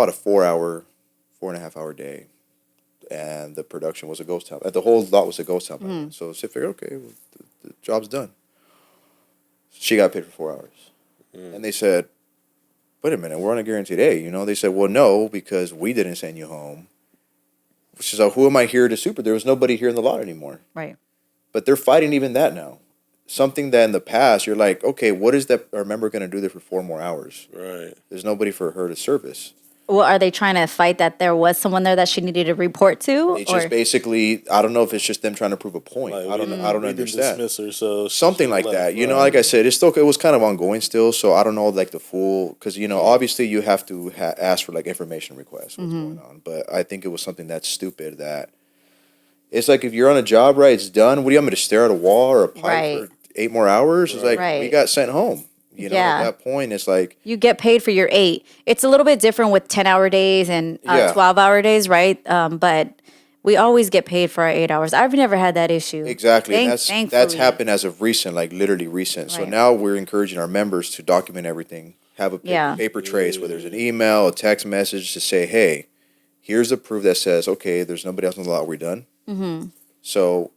a 4.5 hour day, and the production was a ghost town. The whole lot was a ghost town. So she figured, okay, well, the job's done. She got paid for 4 hours, and they said, "Wait a minute, we're on a guaranteed A." They said, "Well, no, because we didn't send you home." She's like, "Who am I here to super?" There was nobody here in the lot anymore. Right. But they're fighting even that now. Something that in the past you're like, okay, what is that our member going to do there for 4 more hours? Right. There's nobody for her to service. Well, are they trying to fight that there was someone there that she needed to report to? It's just basically, I don't know if it's just them trying to prove a point. Like, I don't understand. Dismiss her, so Something like that. Like I said, it was kind of ongoing still. So I don't know like the full, because obviously you have to ask for like information requests, what's going on. But I think it was something that's stupid that it's like if you're on a job, right, it's done. What do you want me to stare at a wall or a pipe for 8 more hours? It's like we got sent home. At that point, it's like you get paid for your 8. It's a little bit different with 10-hour days and 12-hour days, right? But we always get paid for our 8 hours. I've never had that issue. Exactly, and that's Thankfully. happened as of recent, like literally recent. So Right. now we're encouraging our members to document everything, have a Yeah. paper trace, whether it's an email, a text message, to say, hey, here's the proof that says, okay, there's nobody else in the lot, we're done. So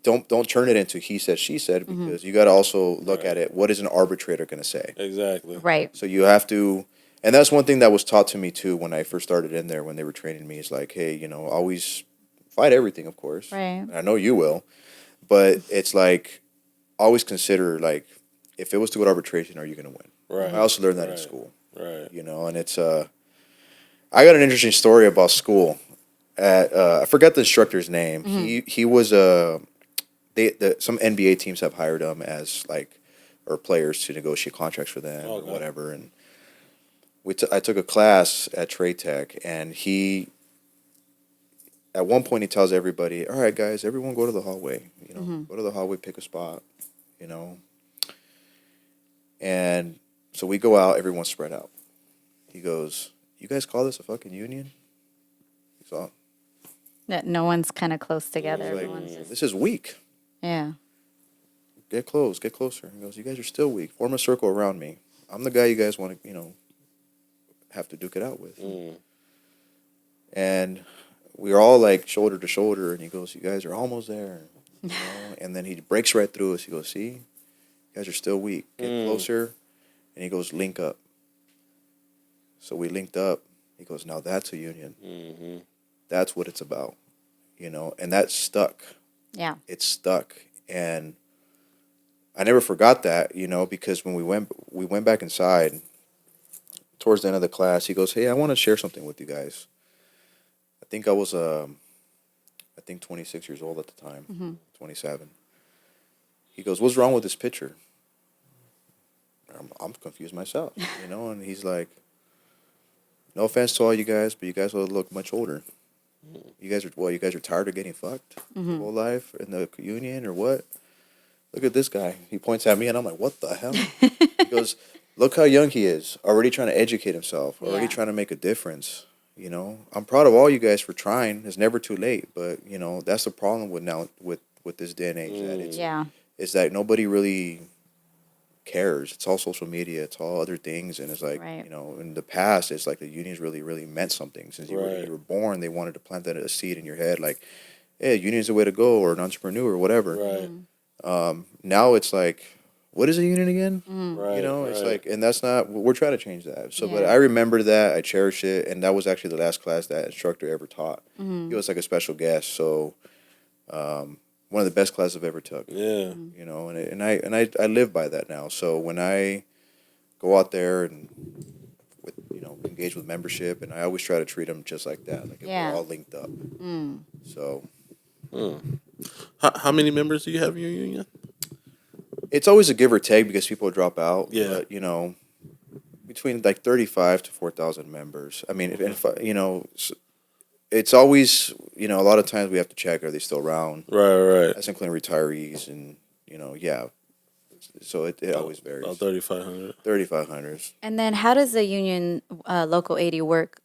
don't turn it into he said, she said, because you got to also look at it. What is an arbitrator going to say? Exactly. Right. So you have to, and that's one thing that was taught to me too when I first started in there when they were training me. Is like, hey, always fight everything, of course. Right. And I know you will, but it's like always consider like if it was to go to arbitration, are you going to win? Right. I also learned that in Right. school. Right. And it's I got an interesting story about school. At I forgot the instructor's name. He was some NBA teams have hired him as like or players to negotiate contracts for them or whatever. And I took a class at Trade Tech, and he at one point he tells everybody, "All right, guys, everyone go to the hallway. Go to the hallway, pick a spot. You know." And so we go out, everyone's spread out. He goes, "You guys call this a fucking union?" He's all, That no one's kind of close together. like, Everyone's just, "This is weak. yeah. Get close, get closer." He goes, "You guys are still weak. Form a circle around me. I'm the guy you guys want to, have to duke it out with." And we were all like shoulder to shoulder, and he goes, "You guys are almost there." And then he breaks right through us. He goes, "See, you guys are still weak. Get closer." And he goes, "Link up." So we linked up. He goes, "Now that's a union. That's what it's about." And that stuck. Yeah. It stuck. And I never forgot that, because when we went back inside towards the end of the class, he goes, "Hey, I want to share something with you guys." I think I was 26 years old at the time, 27. He goes, "What's wrong with this picture?" I'm confused myself, and he's like, "No offense to all you guys, but you guys all look much older. You guys are tired of getting fucked your whole life in the union or what? Look at this guy." He points at me, and I'm like, "What the hell?" He goes, "Look how young he is, already trying to educate himself, already Yeah. trying to make a difference. I'm proud of all you guys for trying. It's never too late, but that's the problem with this day and age that Yeah. it's that nobody really cares. It's all social media, it's all other things, and it's like Right. in the past, it's like the unions really really meant something since Right. you were born. They wanted to plant that a seed in your head, like, hey, union's the way to go, or an entrepreneur or whatever. Right. Now it's like, what is a union again? Right. It's right. like, and that's not. We're trying to change that. So, but Yeah. I remember that. I cherish it, and that was actually the last class that instructor ever taught. He was like a special guest, so one of the best classes I've ever took. Yeah. I live by that now. So when I go out there and engage with membership, and I always try to treat them just like that, like if Yeah. we're all linked up. So How many members do you have in your union? it's always a give or take because people drop out. Yeah. But between like 35 to 4,000 members. I mean, it's always a lot of times we have to check, are they still around? Right. Right. That's including retirees, and yeah. So it always varies. About 3,500. 3,500s. And then how does the union Local 80 work?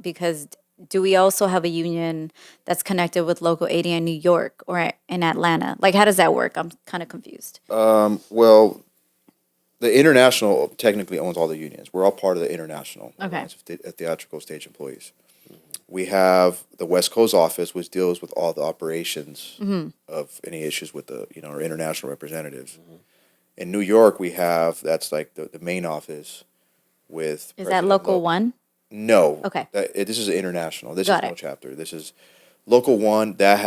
Because do we also have a union that's connected with Local 80 in New York or in Atlanta? Like, how does that work? I'm kind of confused. Well, the international technically owns all the unions. We're all part of the international Okay. Alliance of Theatrical Stage Employees. We have the West Coast office, which deals with all the operations of any issues with our international representatives. In New York, we have that's like the main office with. Is that Local 1? No. Okay. This is international. This Got is no it. chapter. This is Local 1. That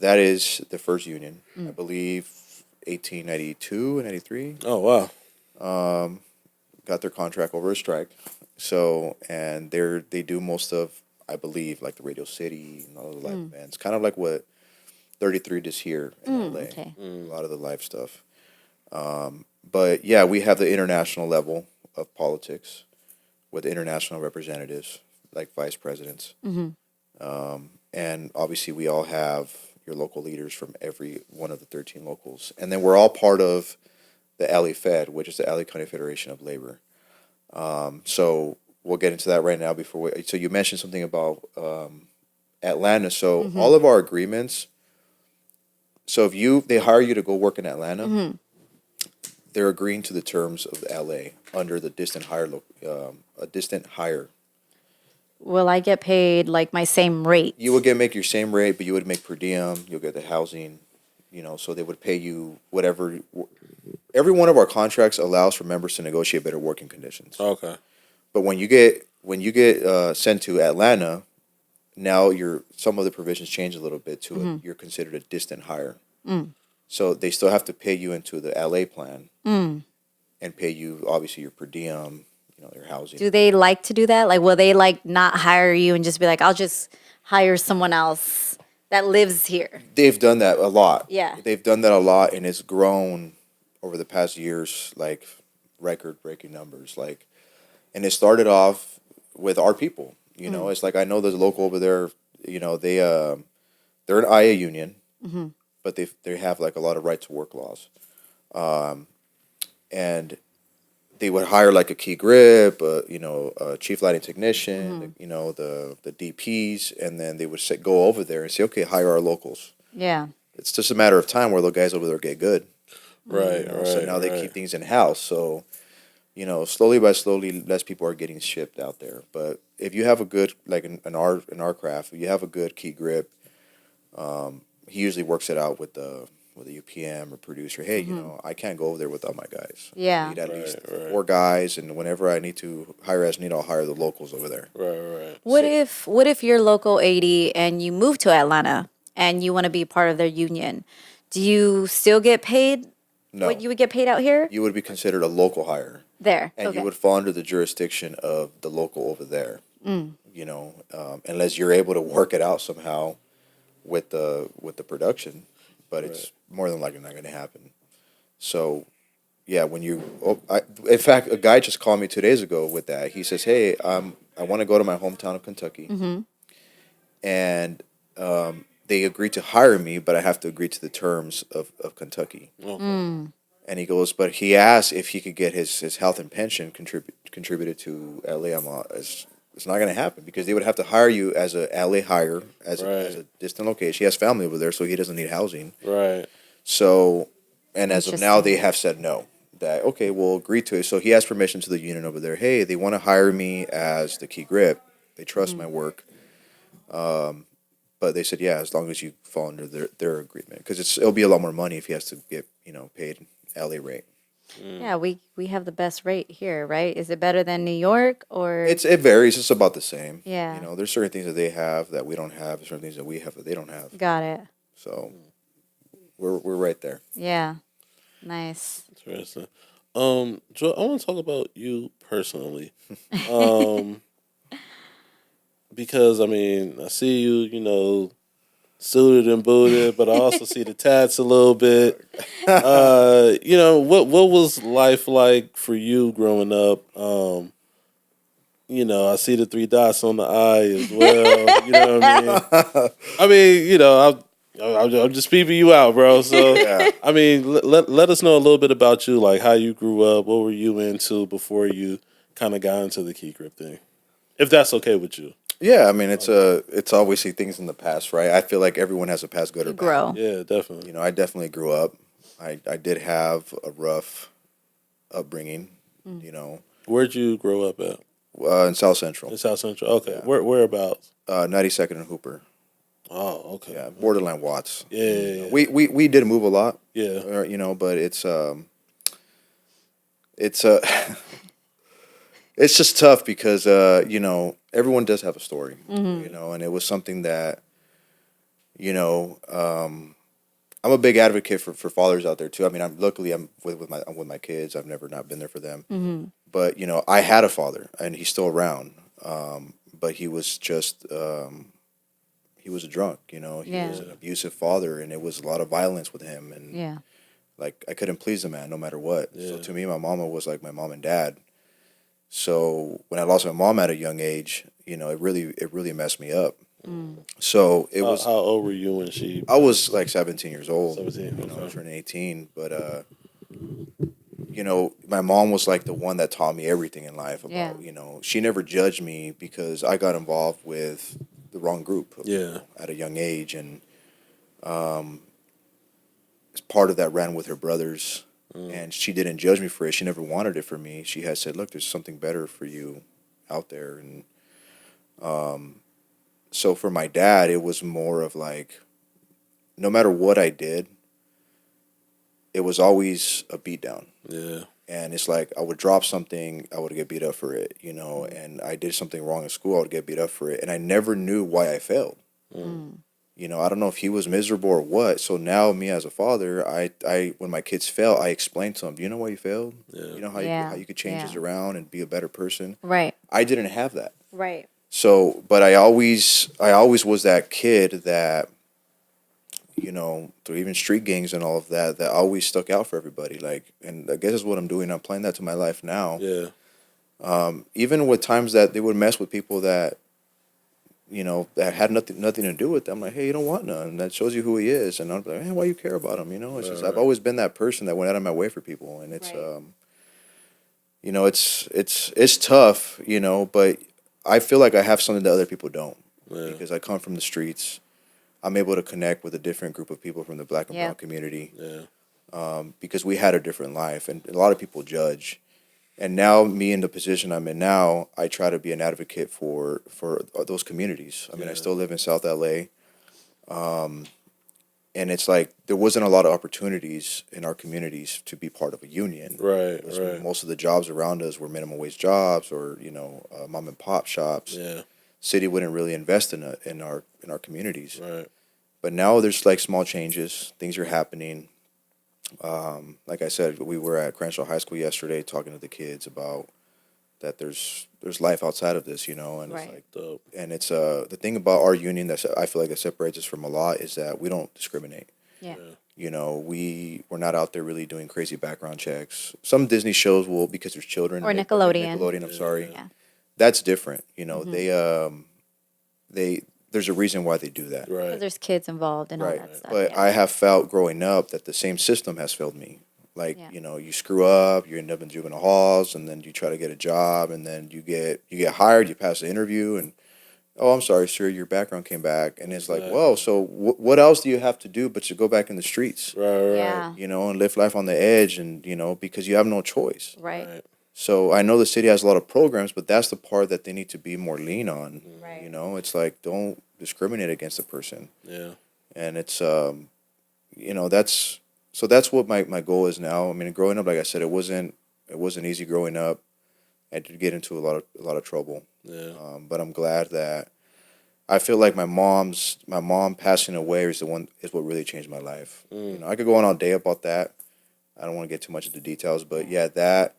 is the first union, I believe, 1892 and 93. Oh wow. Got their contract over a strike. So, and they do most of, I believe, like the Radio City and all the live events. Kind of like what 33 does here in LA. Okay. A lot of the live stuff. But yeah, we have the international level of politics with international representatives like vice presidents. And obviously we all have your local leaders from every one of the 13 locals. And then we're all part of the LA Fed, which is the LA County Federation of Labor. So we'll get into that right now so you mentioned something about Atlanta. So all of our agreements. So if they hire you to go work in Atlanta, they're agreeing to the terms of LA under the a distant hire. Will I get paid like my same rate? You would make your same rate, but you would make per diem. You'll get the housing, so they would pay you whatever. Every one of our contracts allows for members to negotiate better working conditions. Okay. But when you get sent to Atlanta, now some of the provisions change a little bit to it. You're considered a distant hire. So they still have to pay you into the LA plan and pay you obviously your per diem, your housing. Do they like to do that? Like, will they like not hire you and just be like, I'll just hire someone else that lives here? They've done that a lot. Yeah. They've done that a lot, and it's grown over the past years, like record-breaking numbers. Like, and it started off with our people. It's like I know there's a local over there. They're an IA union, but they have like a lot of right to work laws, and they would hire like a key grip, a chief lighting technician, the DPs, and then they would go over there and say, okay, hire our locals. Yeah. It's just a matter of time where the guys over there get good. Right. So now they keep things in house. So, slowly by slowly, less people are getting shipped out there. But if you have a good, like in our craft, if you have a good key grip, he usually works it out with the UPM or producer. Hey, I can't go over there without my guys. Yeah. I need at least 4 guys, and whenever I need to hire as need, I'll hire the locals over there. Right. What if you're local 80 and you move to Atlanta and you want to be part of their union? Do you still get paid No, what you would get paid out here? you would be considered a local hire. There. And Okay. you would fall under the jurisdiction of the local over there. Unless you're able to work it out somehow with the production, but it's more than likely not going to happen. So, yeah, in fact, a guy just called me 2 days ago with that. He says, "Hey, I want to go to my hometown of Kentucky, and they agreed to hire me, but I have to agree to the terms of Kentucky." Okay. And he goes, but he asked if he could get his health and pension contributed to LA. It's not going to happen because they would have to hire you as a LA hire, as a distant location. He has family over there, so he doesn't need housing. Right. So, and as of now, Interesting. they have said no. That, okay, we'll agree to it. So he has permission to the union over there. Hey, they want to hire me as the key grip. They trust my work. But they said, yeah, as long as you fall under their agreement. Because it'll be a lot more money if he has to get, paid LA rate. Yeah, we have the best rate here, right? Is it better than New York or? It varies. It's about the same. Yeah. There's certain things that they have that we don't have. There's certain things that we have that they don't have. Got it. So we're right there. Yeah. Nice. Interesting. Joe, I want to talk about you personally. Um, because I mean, I see you, suited and booted, but I also see the tats a little bit. What was life like for you growing up? I see the 3 dots on the eye as well. You know what I mean? I mean, I'm just peeping you out, bro. So, Yeah. I mean, let us know a little bit about you, like how you grew up, what were you into before you kind of got into the key grip thing, if that's okay with you. Yeah, I mean, it's obviously things in the past, right? I feel like everyone has a past, good or bad. Grow. Yeah, definitely. I definitely grew up. I did have a rough upbringing, Where'd you grow up at? in South Central, In South Central. Okay. Yeah. Whereabouts? 92nd and Hooper. Oh, okay. Yeah, borderline Watts. Yeah. We did move a lot, Yeah. but it's it's just tough because everyone does have a story, and it was something that I'm a big advocate for fathers out there too. I mean, I'm with my kids. I've never not been there for them, but I had a father, and he's still around, but he was just he was a drunk. He Yeah. was an abusive father, and it was a lot of violence with him, and Yeah. like I couldn't please the man no matter what. Yeah. So to me, my mama was like my mom and dad. So when I lost my mom at a young age, it really messed me up. So it was How old were you when she? I was like 17 years old. 17, I was okay. turning 18, but my mom was like the one that taught me everything in life about, Yeah. she never judged me because I got involved with the wrong group of Yeah. people at a young age, and as part of that ran with her brothers, and she didn't judge me for it. She never wanted it for me. She had said, "Look, there's something better for you out there," and so for my dad, it was more of like, no matter what I did, it was always a beatdown. Yeah. And it's like I would drop something, I would get beat up for it, and I did something wrong in school, I would get beat up for it. And I never knew why I failed. I don't know if he was miserable or what. So now, me as a father, I when my kids fail, I explain to them, do you know why you failed? Yeah. You know how Yeah. you could change this Yeah. around and be a better person? Right. I didn't have that. Right. So, but I always was that kid that, through even street gangs and all of that, that always stuck out for everybody. Like, and I guess that's what I'm doing. I'm applying that to my life now. Yeah. Even with times that they would mess with people that, that had nothing to do with them. Like, hey, you don't want none. That shows you who he is. And I'm like, man, why you care about him? It's just, Right. I've always been that person that went out of my way for people. And it's, Right. it's tough, but I feel like I have something that other people don't, Yeah. because I come from the streets. I'm able to connect with a different group of people from the black and Yeah. brown community, Yeah. because we had a different life, and a lot of people judge. And now, me in the position I'm in now, I try to be an advocate for those communities. I mean, I Yeah. still live in South LA, and it's like there wasn't a lot of opportunities in our communities to be part of a union. Right. Because Right. most of the jobs around us were minimum wage jobs, or mom and pop shops. Yeah. City wouldn't really invest in our communities. Right. But now there's like small changes. Things are happening. Like I said, we were at Crenshaw High School yesterday talking to the kids about that there's life outside of this, and Right. it's like, Dope. and it's the thing about our union that I feel like it separates us from a lot is that we don't discriminate. Yeah. We're not out there really doing crazy background checks. Some Disney shows will, because there's children. Or Nickelodeon. Nickelodeon, I'm sorry. Yeah. That's different. They there's a reason why they do that. Because Right. there's kids involved and all Right. that stuff. But yeah. I have felt growing up that the same system has failed me. Like, Yeah. you screw up, you end up in juvenile halls, and then you try to get a job, and then you get hired, you pass the interview, and, oh, I'm sorry, sir, your background came back. And it's like, Exactly. whoa, so what else do you have to do but to go back in the streets, Right. Right. Yeah. and live life on the edge, and, because you have no choice. Right. Right. So I know the city has a lot of programs, but that's the part that they need to be more lean on. Right. It's like, don't discriminate against a person. Yeah. And it's that's what my goal is now. I mean, growing up, like I said, it wasn't easy growing up. I did get into a lot of trouble, Yeah. but I'm glad that I feel like my mom passing away is what really changed my life. I could go on all day about that. I don't want to get too much into details, but yeah, that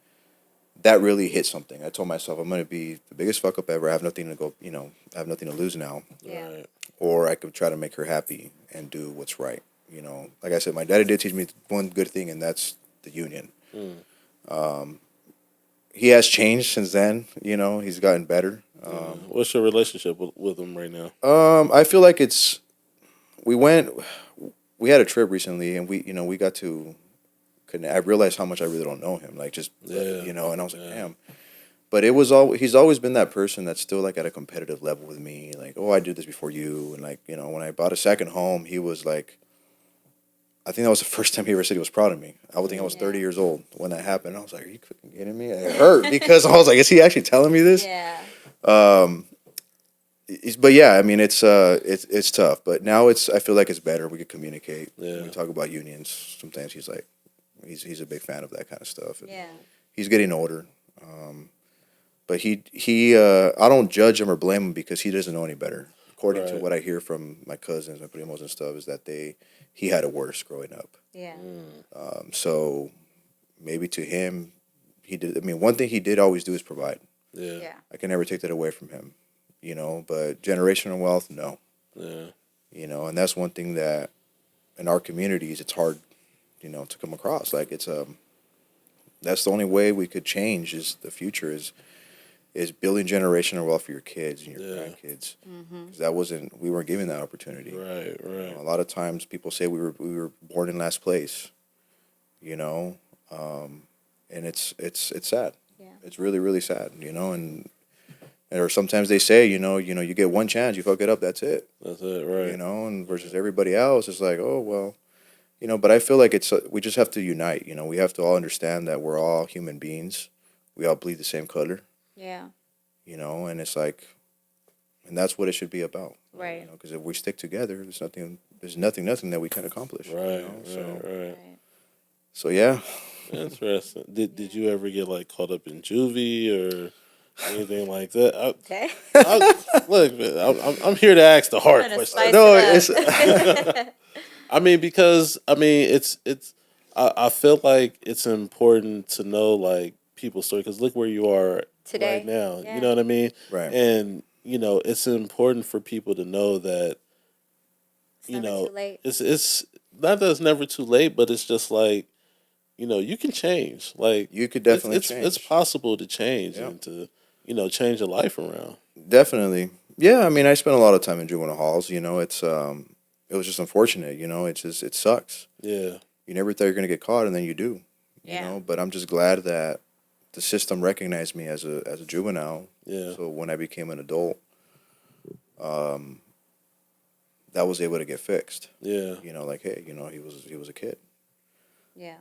really hit something. I told myself I'm gonna be the biggest fuck up ever. I have nothing to go, I have nothing to lose now, Yeah. Right. or I could try to make her happy and do what's right. Like I said, my daddy did teach me one good thing, and that's the union. He has changed since then. He's gotten better. What's your relationship with him right now? I feel like we had a trip recently, and we got to connect. I realized how much I really don't know him. Like, just, Yeah. and I was like, Yeah. damn. But he's always been that person that's still like at a competitive level with me. Like, oh, I did this before you. And like, when I bought a second home, he was like, I think that was the first time he ever said he was proud of me. I would think I was 30 years old when that happened. I was like, are you fucking kidding me? And it hurt because I was like, is he actually telling me this? Yeah. But yeah, I mean, it's tough. But now I feel like it's better. We could communicate. Yeah. When we talk about unions, sometimes he's like, he's a big fan of that kind of stuff. And Yeah. he's getting older. But I don't judge him or blame him because he doesn't know any better. According to Right. what I hear from my cousins, my primos and stuff, is that he had it worse growing up. Yeah. So maybe to him, he did. I mean, one thing he did always do is provide. Yeah. Yeah. I can never take that away from him. But generational wealth, no. Yeah. And that's one thing that in our communities it's hard, to come across. Like, it's that's the only way we could change is the future is building generational wealth for your kids and your Yeah. grandkids. 'Cause we weren't given that opportunity. Right. Right. A lot of times people say we were born in last place, and it's sad. Yeah. It's really, really sad, and or sometimes they say, you get one chance, you fuck it up, that's it. That's it, right? And versus everybody else, it's like, oh well, But I feel like we just have to unite. We have to all understand that we're all human beings. We all bleed the same color. Yeah. And it's like, and that's what it should be about. Right. Because if we stick together, there's nothing that we can accomplish. Right, So, right. so yeah. Interesting. Did you ever get like caught up in juvie or anything like that? Okay. Look, man, I'm here to ask the hard questions. No, it's I mean, because it's. I feel like it's important to know like people's story because look where you are Today. right now. Yeah. You know what I mean? Right. And it's important for people to know that. It's never too late. It's not that it's never too late, but it's just like you can change. Like you could definitely it's change. It's possible to change Yeah. and to change your life around. Definitely. Yeah, I mean, I spent a lot of time in juvenile halls. It was just unfortunate. It sucks. Yeah. You never thought you're gonna get caught, and then you do. Yeah. But I'm just glad that the system recognized me as a juvenile. Yeah. So when I became an adult, that was able to get fixed. Yeah. Like, hey, he was a kid. Yeah.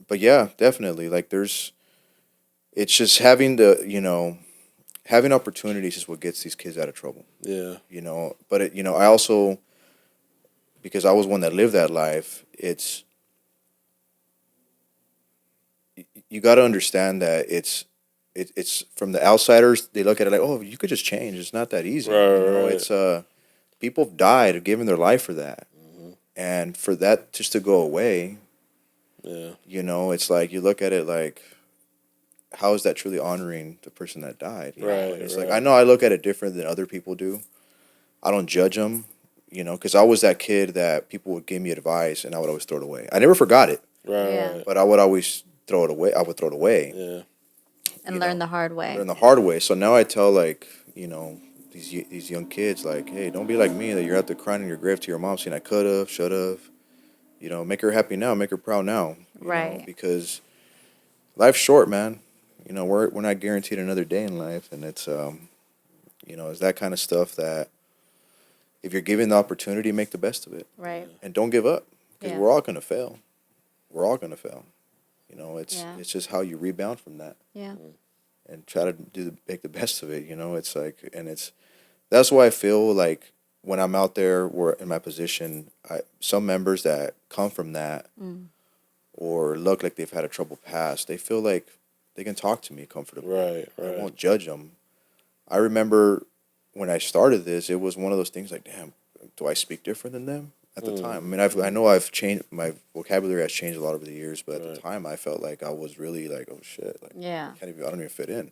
But yeah, definitely. Like, it's just having opportunities is what gets these kids out of trouble. Yeah. But I also, because I was one that lived that life, you got to understand that it's from the outsiders, they look at it like, oh, you could just change. It's not that easy. Right. It's people have died of giving their life for that. Mm-hmm. And for that just to go away, Yeah. it's like you look at it like, how is that truly honoring the person that died? Right, It's right. like, I know I look at it different than other people do. I don't judge them, because I was that kid that people would give me advice and I would always throw it away. I never forgot it, Right. Yeah. Right. but I would always throw it away. I would throw it away. Yeah. And learn the hard way. Learn the hard way. So now I tell these young kids like, hey, don't be like me that you're out there crying in your grave to your mom saying I could have, should have. Make her happy now, make her proud now. Right. Because life's short, man. We're not guaranteed another day in life, and it's it's that kind of stuff that if you're given the opportunity, make the best of it, Right. and don't give up because Yeah. we're all gonna fail. We're all gonna fail. Yeah. It's just how you rebound from that Yeah. and try to make the best of it. It's like, and that's why I feel like when I'm out there, or in my position, some members that come from that or look like they've had a troubled past, they feel like they can talk to me comfortably. Right. I Right. won't judge them. I remember when I started this, it was one of those things like, damn, do I speak different than them? At the time, I mean, I know I've changed, my vocabulary has changed a lot over the years, but at the time, I felt like I was really like, oh shit, like Yeah. I don't even fit in.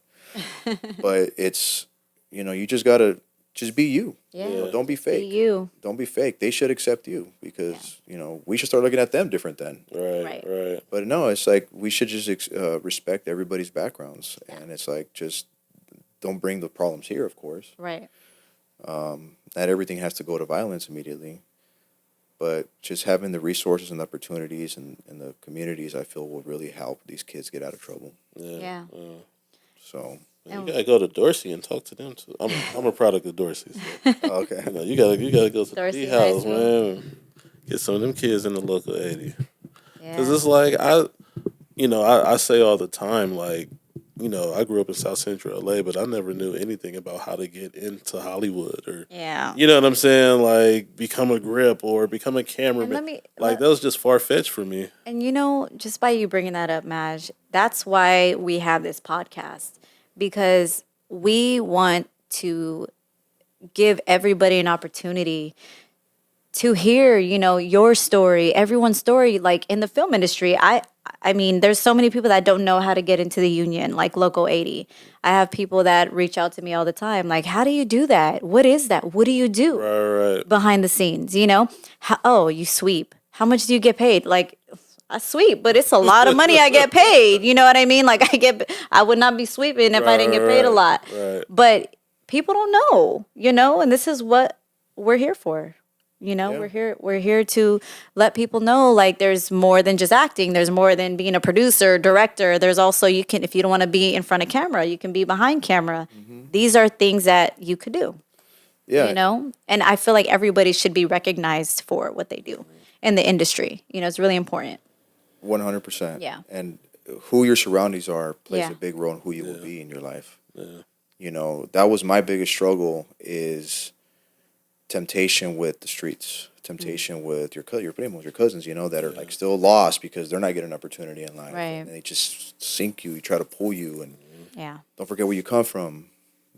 But it's, you just gotta just be you. Yeah. Don't be Be fake. you. Don't be fake. They should accept you because we should start looking at them different then. Right. Right. Right. But no, it's like we should just respect everybody's backgrounds, and it's like just don't bring the problems here. Of course, Right. not everything has to go to violence immediately, but just having the resources and the opportunities and the communities, I feel will really help these kids get out of trouble. Yeah. So You gotta go to Dorsey and talk to them too. I'm a product of Dorsey. So, okay, you gotta go to Dorsey the High house, School. man. Get some of them kids in the local 80. Yeah. Cause it's like I say all the time, like, I grew up in South Central LA, but I never knew anything about how to get into Hollywood or, Yeah. you know what I'm saying? Like become a grip or become a cameraman. And That was just far fetched for me. And just by you bringing that up, Maj, that's why we have this podcast, because we want to give everybody an opportunity to hear, your story, everyone's story. Like in the film industry, I mean, there's so many people that don't know how to get into the union, like Local 80. I have people that reach out to me all the time, like, how do you do that? What is that? What do you do Right. behind the scenes? You sweep. How much do you get paid? Like, I sweep, but it's a lot of money I get paid. You know what I mean? Like, I would not be sweeping if I didn't get paid a lot. Right. But people don't know, and this is what we're here for. We're here to let people know, like, there's more than just acting. There's more than being a producer, director. There's also, if you don't want to be in front of camera, you can be behind camera. these are things that you could do, Yeah, you know? And I feel like everybody should be recognized for what they do in the industry. You know, it's really important. 100%. Yeah. And who your surroundings are plays Yeah. a big role in who you will Yeah. be in your life. Yeah. You know, that was my biggest struggle is temptation with the streets, temptation with your primos, your cousins, you know, that are like still lost because they're not getting an opportunity in life. Right. And they just sink you, try to pull you, and Yeah. don't forget where you come from.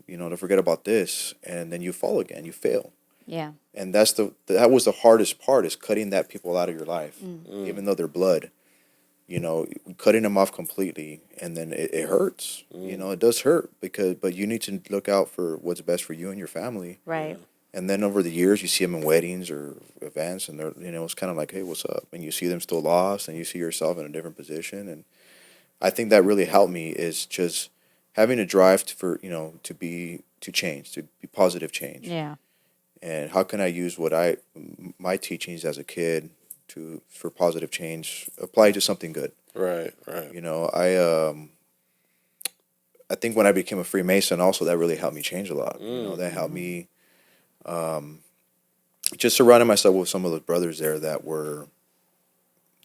You know, don't forget about this, and then you fall again, you fail. Yeah. And that was the hardest part is cutting that people out of your life, even though they're blood. You know, cutting them off completely, and then it hurts. You know, it does hurt but you need to look out for what's best for you and your family. Right. And then over the years, you see them in weddings or events, and they're, you know, it's kind of like, hey, what's up? And you see them still lost, and you see yourself in a different position. And I think that really helped me is just having a drive for, you know, to be positive change. Yeah. And how can I use my teachings as a kid for positive change apply to something good? Right. Right. You know, I think when I became a Freemason, also that really helped me change a lot. You know, that helped me just surrounding myself with some of those brothers there that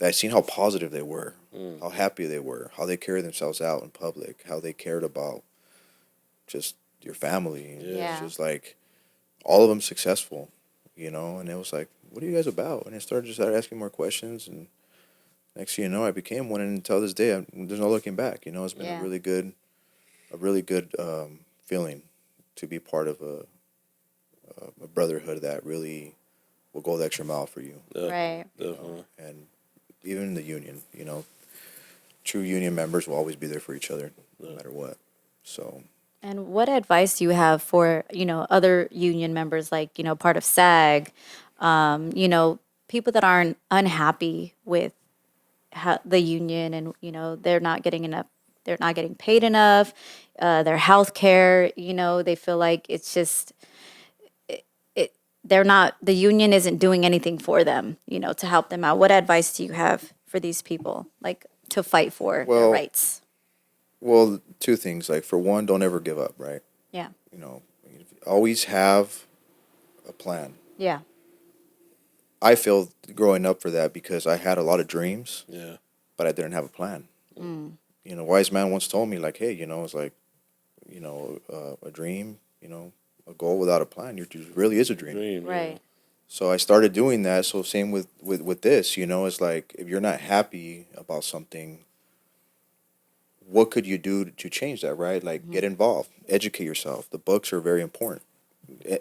I seen how positive they were, how happy they were, how they carried themselves out in public, how they cared about just your family. And Yeah. it's just like all of them successful, you know. And it was like, what are you guys about? And I started asking more questions, and next thing you know, I became one. And until this day, there's no looking back. You know, it's been Yeah. a really good feeling to be part of a brotherhood that really will go the extra mile for you. Right. You know? Definitely. And even in the union, you know, true union members will always be there for each other, no matter what. So. And what advice do you have for, you know, other union members, like, you know, part of SAG, you know, people that aren't unhappy with the union, and, you know, they're not getting paid enough, their health care, you know, they feel like it's just, the union isn't doing anything for them, you know, to help them out. What advice do you have for these people, like, to fight for their Well, rights? well, two things. Like, for one, don't ever give up, right? Yeah. You know, always have a plan. Yeah. I feel growing up for that because I had a lot of dreams, Yeah. but I didn't have a plan. You know, wise man once told me, like, hey, you know, it's like, you know, a dream, you know, a goal without a plan, it really is a dream. Dream. Right. So I started doing that. So same with this, you know, it's like if you're not happy about something, what could you do to change that, right? Like get involved, educate yourself. The books are very important.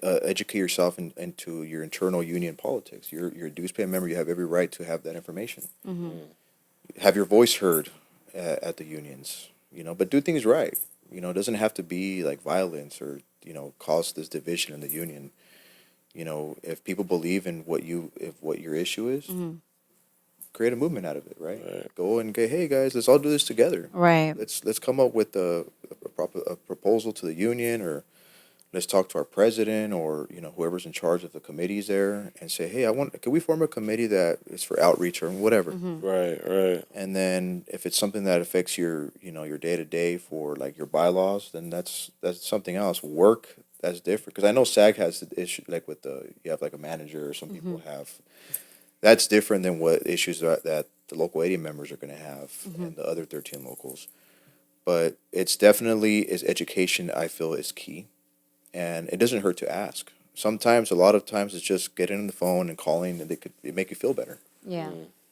Educate yourself into your internal union politics. You're a dues paying member. You have every right to have that information. Have your voice heard at the unions, you know, but do things right. You know, it doesn't have to be like violence or, you know, cause this division in the union. You know, if people believe in what your issue is, create a movement out of it, right? Go and go, hey guys, let's all do this together. Right. Let's come up with a proposal to the union, or let's talk to our president, or, you know, whoever's in charge of the committees there, and say, hey, can we form a committee that is for outreach or whatever? Right. Right. And then if it's something that affects your, you know, your day to day for like your bylaws, then that's something else. Work, that's different, because I know SAG has the issue like with you have like a manager, or some people have. That's different than what issues that the local 80 members are going to have and the other 13 locals. But it's definitely is education. I feel is key, and it doesn't hurt to ask. Sometimes, a lot of times, it's just getting on the phone and calling, and it make you feel better. Yeah.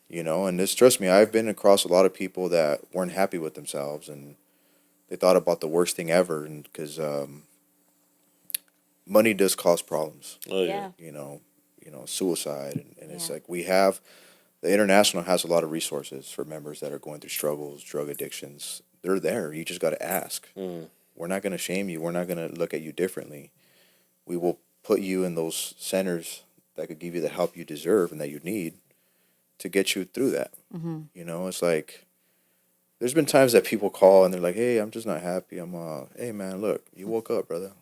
You know, and trust me, I've been across a lot of people that weren't happy with themselves, and they thought about the worst thing ever, and because money does cause problems. Oh yeah. Yeah. Suicide, and it's Yeah. like the international has a lot of resources for members that are going through struggles, drug addictions. They're there. You just got to ask. We're not going to shame you. We're not going to look at you differently. We will put you in those centers that could give you the help you deserve and that you need to get you through that. You know, it's like there's been times that people call and they're like, hey, I'm just not happy. Hey, man, look, you woke up, brother.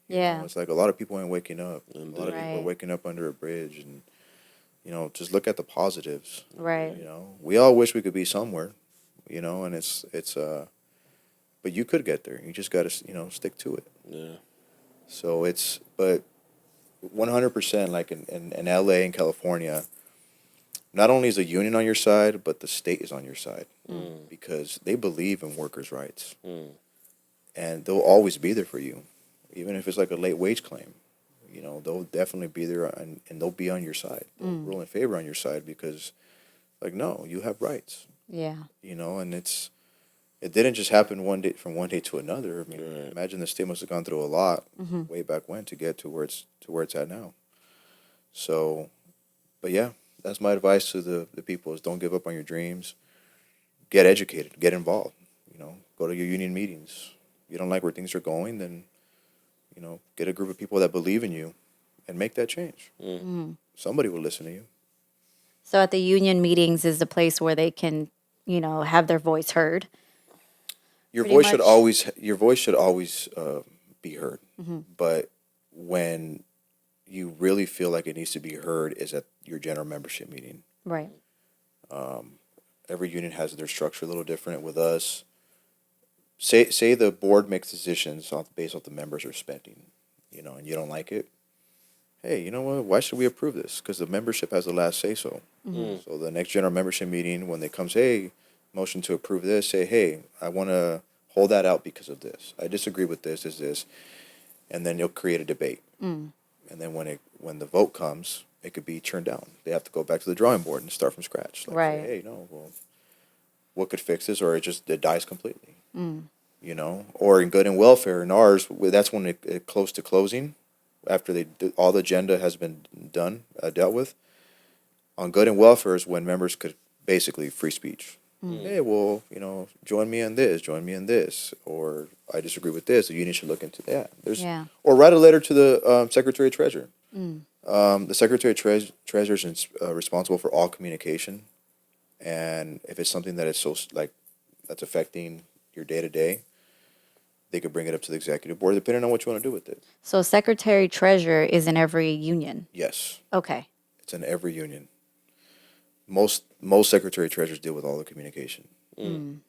You Yeah. know, it's like a lot of people ain't waking up. A lot of people are Right. waking up under a bridge, and, you know, just look at the positives. Right. You know, we all wish we could be somewhere, you know, and but you could get there. You just got to, you know, stick to it. Yeah. So but 100%, like in LA and California, not only is the union on your side, but the state is on your side because they believe in workers' rights, and they'll always be there for you, even if it's like a late wage claim. They'll definitely be there, and they'll be on your side. They'll rule in favor on your side because, like, no, you have rights. Yeah. And it didn't just happen one day from one day to another. I mean, Right. imagine the state must have gone through a lot way back when to get to where it's at now. So, but yeah, that's my advice to the people: is don't give up on your dreams. Get educated. Get involved. Go to your union meetings. If you don't like where things are going, then get a group of people that believe in you, and make that change. Somebody will listen to you. So at the union meetings is the place where they can, have their voice heard. Your Pretty voice should much. always be heard. But when you really feel like it needs to be heard is at your general membership meeting. Right. Every union has their structure a little different. With us, say the board makes decisions based off the members are spending, and you don't like it. Hey, you know what? Why should we approve this? Because the membership has the last say so. So the next general membership meeting, when they comes, hey, motion to approve this, say, hey, I want to hold that out because of this. I disagree with this, and then you'll create a debate. And then when the vote comes, it could be turned down. They have to go back to the drawing board and start from scratch. Like, Right. say, hey, no, well, what could fix this, or it dies completely. Or in good and welfare, in ours, that's when it close to closing, after all the agenda has been done, dealt with. On good and welfare is when members could basically free speech. Hey, well, join me in this, or I disagree with this. The union should look into that. Yeah. Or write a letter to the Secretary of Treasurer. The Secretary of Treasurer is responsible for all communication, and if it's something that is that's affecting your day to day, they could bring it up to the executive board, depending on what you want to do with it. So secretary treasurer is in every union. Yes, Okay. it's in every union. Most secretary treasurers deal with all the communication, and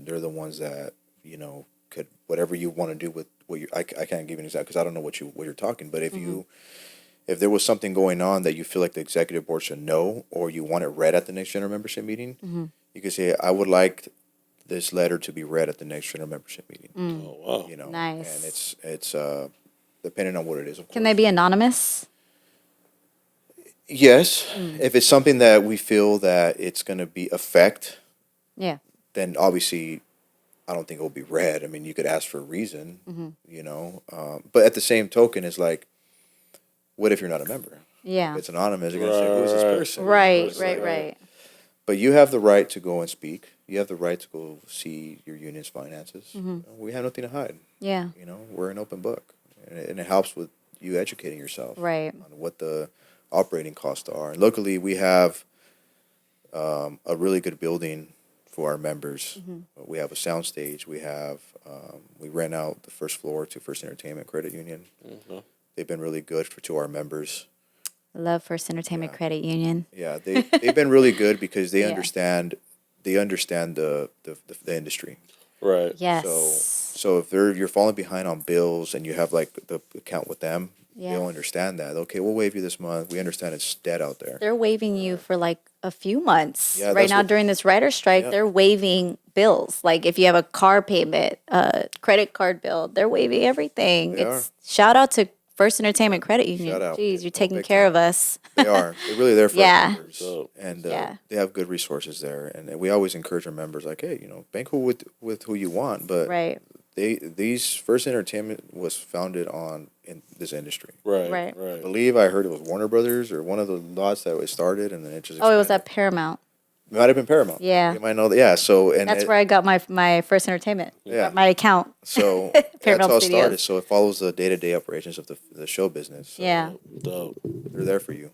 they're the ones that could whatever you want to do with what you. I can't give you an example because I don't know what you're talking. But if there was something going on that you feel like the executive board should know, or you want it read at the next general membership meeting, you could say, I would like this letter to be read at the next general membership meeting. Oh wow. Nice. And it's depending on what it is. Of Can course. they be anonymous? Yes, if it's something that we feel that it's going to be affect, Yeah. then obviously I don't think it will be read. I mean, you could ask for a reason, but at the same token, it's like, what if you're not a member? Yeah. If it's anonymous, you're going to say, who is this Right. person? Right, It's right, like- right. But you have the right to go and speak. You have the right to go see your union's finances. We have nothing to hide. Yeah. We're an open book, and it helps with you educating yourself Right. on what the operating costs are. And luckily, we have a really good building for our members. We have a sound stage. We rent out the first floor to First Entertainment Credit Union. They've been really good to our members. Love First Entertainment Yeah. Credit Union. Yeah, they've been really good because they Yeah. understand the industry. Right. Yes. So if you're falling behind on bills and you have like the account with them, Yeah. they'll understand that. Okay, we'll waive you this month. We understand it's dead out there. They're waiving you for like a few months. Yeah, right that's now what- during this writer strike, Yeah. they're waiving bills. Like if you have a car payment, a credit card bill, they're waiving everything. They Shout out to First Entertainment Credit Union. Shout out. Jeez, you're Oh, taking big care time. of us. They are. They're really there for Yeah. our members. So- And Yeah. they have good resources there. And we always encourage our members, like, hey, bank with who you want. But Right. these First Entertainment was founded in this industry. Right. Right. Right. I believe I heard it was Warner Brothers or one of the lots that it started, and then it just Oh, it was expanded. at Paramount. It might have been Paramount. Yeah. You might know that. Yeah. So That's where I got my First Entertainment. Yeah. My account. So that's Paramount how it Studios. started. So it follows the day-to-day operations of the show business. So Yeah. Dope. they're there for you.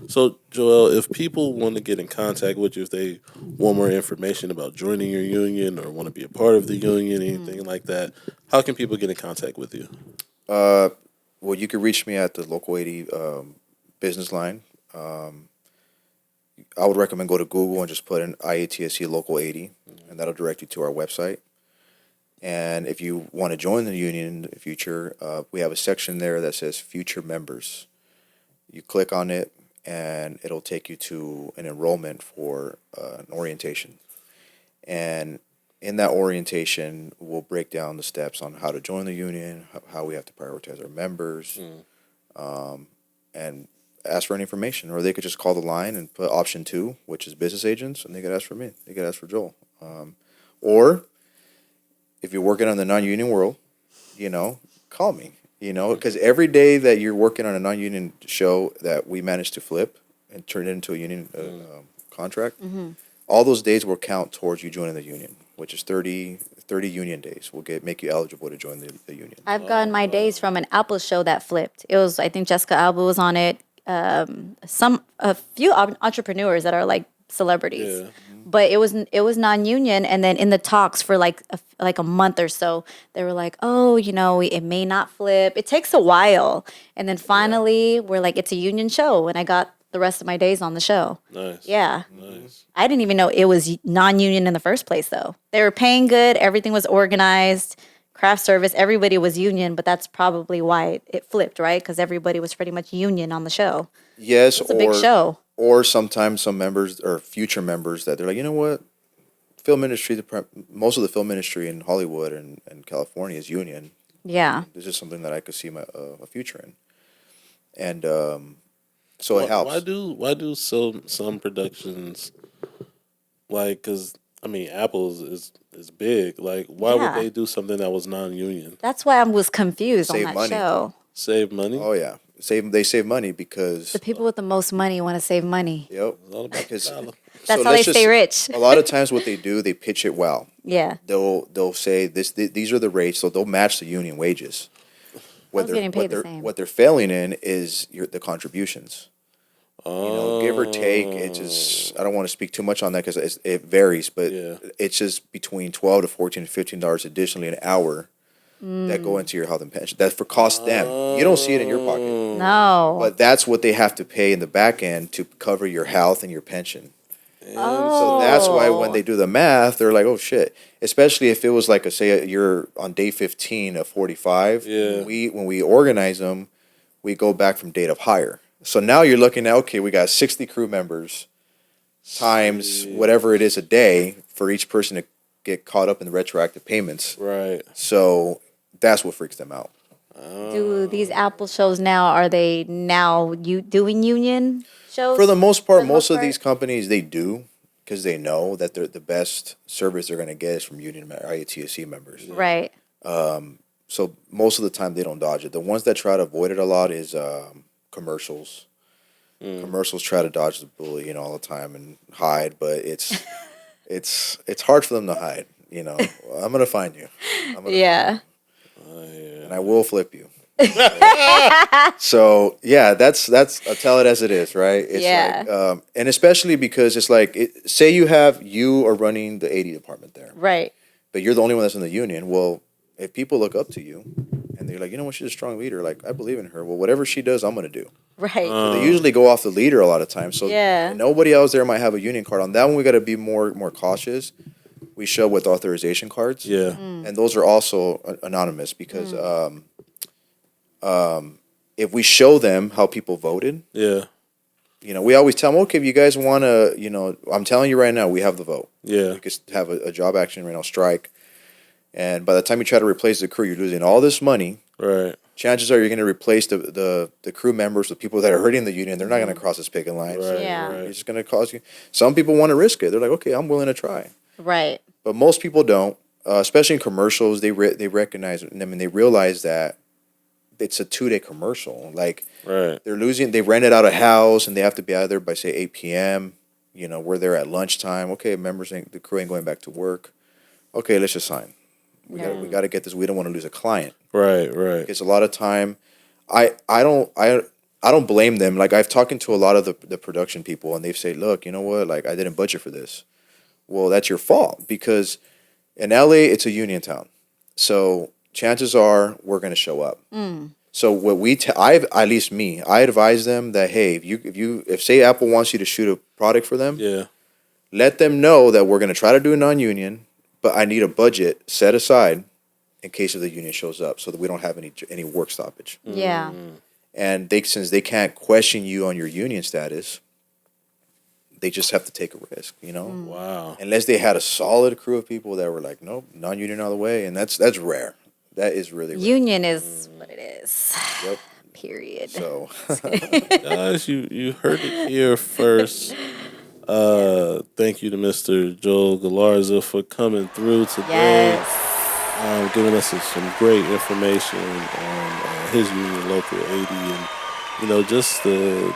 So, Joel, if people want to get in contact with you, if they want more information about joining your union or want to be a part of the union, anything like that, how can people get in contact with you? Well, you can reach me at the Local 80 business line. I would recommend go to Google and just put in IATSC Local 80, and that'll direct you to our website. And if you want to join the union in the future, we have a section there that says future members. You click on it, and it'll take you to an enrollment for an orientation. And in that orientation, we'll break down the steps on how to join the union, how we have to prioritize our members, and ask for any information. Or they could just call the line and put option 2, which is business agents, and they could ask for me. They could ask for Joel. Or if you're working on the non-union world, call me. Because every day that you're working on a non-union show that we manage to flip and turn it into a union contract, all those days will count towards you joining the union, which is 30 union days. Will make you eligible to join the union. I've gotten my days from an Apple show that flipped. It was, I think Jessica Alba was on it. A few entrepreneurs that are like celebrities. Yeah. But it was non-union, and then in the talks for like a month or so, they were like, "Oh, it may not flip. It takes a while." And then finally, we're like, "It's a union show," and I got the rest of my days on the show. Nice. Yeah. Nice. I didn't even know it was non-union in the first place, though. They were paying good. Everything was organized. Craft service. Everybody was union, but that's probably why it flipped, right? Because everybody was pretty much union on the show. Yes, It's a big show. Or sometimes some members or future members that they're like, you know what, film industry, most of the film industry in Hollywood and California is union. Yeah. This is something that I could see a future in, and so it helps. Why do some productions like? Because I mean, Apple's is big. Like, why Yeah. would they do something that was non-union? That's why I was confused on Save that money. show. Save money. Oh yeah, they save money because The people with the most money want to save money. yep. It's all about the Because dollar. That's how they stay rich. A lot of times, what they do, they pitch it well. Yeah. They'll say these are the rates, so they'll match the union wages. was getting paid the same. What they're failing in is the contributions. Give or take, it just I don't want to speak too much on that because it varies, but Yeah. it's just between $12 to $14 to $15 additionally an hour that go into your health and pension. That's for cost them. You don't see it in your pocket, No. but that's what they have to pay in the back end to cover your health and your pension. Oh. So that's why when they do the math, they're like, "Oh shit!" Especially if it was like you're on day 15 of 45. Yeah. When we organize them, we go back from date of hire. So now you're looking at, okay, we got 60 crew members times whatever it is a day for each person to get caught up in the retroactive payments. Right. So that's what freaks them out. Do these Apple shows now, are they now doing union shows? For the most part, For the most most of part? these companies, they do because they know that the best service they're going to get is from union IATSE members. Right. So most of the time they don't dodge it. The ones that try to avoid it a lot is commercials. Commercials try to dodge the bully, all the time and hide, but it's hard for them to hide. I'm gonna find you. Yeah. And I will flip you. So yeah, that's I'll tell it as it is, right? It's Yeah. like, and especially because it's like, say you are running the 80 department there, Right. but you're the only one that's in the union. Well, if people look up to you and they're like, you know what, she's a strong leader, like I believe in her. Well, whatever she does, I'm gonna do. Right. So they usually go off the leader a lot of times. So Yeah. nobody else there might have a union card. On that one, we got to be more cautious. We show with authorization cards. Yeah. And those are also anonymous because if we show them how people voted, Yeah. we always tell them, okay, if you guys want to, I'm telling you right now, we have the vote. Yeah. We could have a job action right now, strike. And by the time you try to replace the crew, you're losing all this money. Right. Chances are you're going to replace the crew members, the people that are hurting the union. They're not going to cross this picket line. So Right. Yeah. Right. it's just going to cause you. Some people want to risk it. They're like, okay, I'm willing to try. Right. But most people don't. Especially in commercials, they recognize. I mean, they realize that it's a 2-day commercial. Like Right. they're losing. They rented out a house and they have to be out there by say 8 p.m. We're there at lunchtime. Okay, the crew ain't going back to work. Okay, let's just sign. We got to get this. We don't want to lose a client. Right. Right. Because a lot of time, I don't blame them. Like I've talked to a lot of the production people, and they've said, "Look, you know what? Like I didn't budget for this." Well, that's your fault because in LA it's a union town, so chances are we're going to show up. So what I advise them that hey, if say Apple wants you to shoot a product for them, Yeah. let them know that we're going to try to do a non-union, but I need a budget set aside in case of the union shows up, so that we don't have any work stoppage. Yeah. And since they can't question you on your union status, they just have to take a risk, you know. Wow. Unless they had a solid crew of people that were like, nope, non-union all the way, and that's rare. That is really rare. Union is what it is. Yep. Period. So Guys, you heard it here first. Thank you to Mr. Joel Galarza for coming through today. Yes. Giving us some great information on his union, Local 80, and just the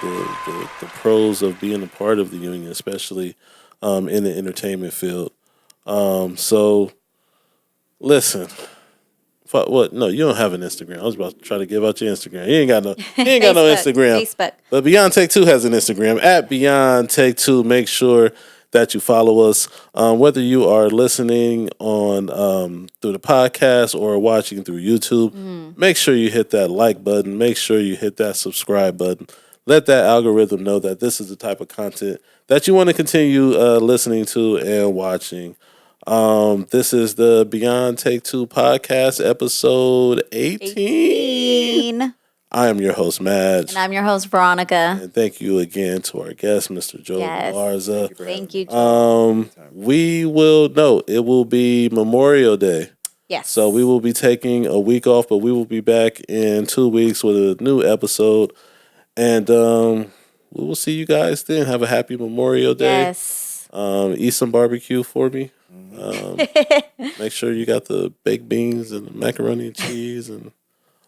pros of being a part of the union, especially in the entertainment field. So, listen. What? No, you don't have an Instagram. I was about to try to give out your Instagram. You ain't got no. You ain't got no Instagram. Facebook. But Beyond Take Two has an Instagram at Beyond Take Two. Make sure that you follow us, whether you are listening on through the podcast or watching through YouTube. Make sure you hit that like button. Make sure you hit that subscribe button. Let that algorithm know that this is the type of content that you want to continue listening to and watching. This is the Beyond Take Two podcast, episode 18. I am your host, Madge. And I'm your host, Veronica. And thank you again to our guest, Mr. Joel Galarza. Thank you, Joel. We will know it will be Memorial Day. Yes. So we will be taking a week off, but we will be back in 2 weeks with a new episode. And we will see you guys then. Have a happy Memorial Day. Yes. Eat some barbecue for me. Make sure you got the baked beans and the macaroni and cheese and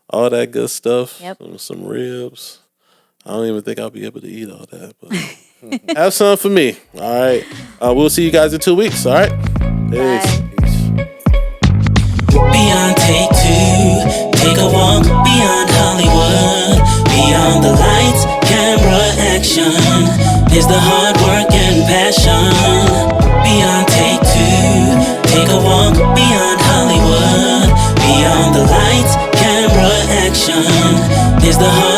all that good stuff. Yep. Some ribs. I don't even think I'll be able to eat all that, but have some for me. All right. We'll see you guys in 2 weeks. All right. Peace. Bye. Beyond Take Two, take a walk beyond Hollywood, beyond the lights, camera, action. Is the hard work and passion. Beyond Take Two, take a walk beyond Hollywood, beyond the lights, camera, action. Is the hard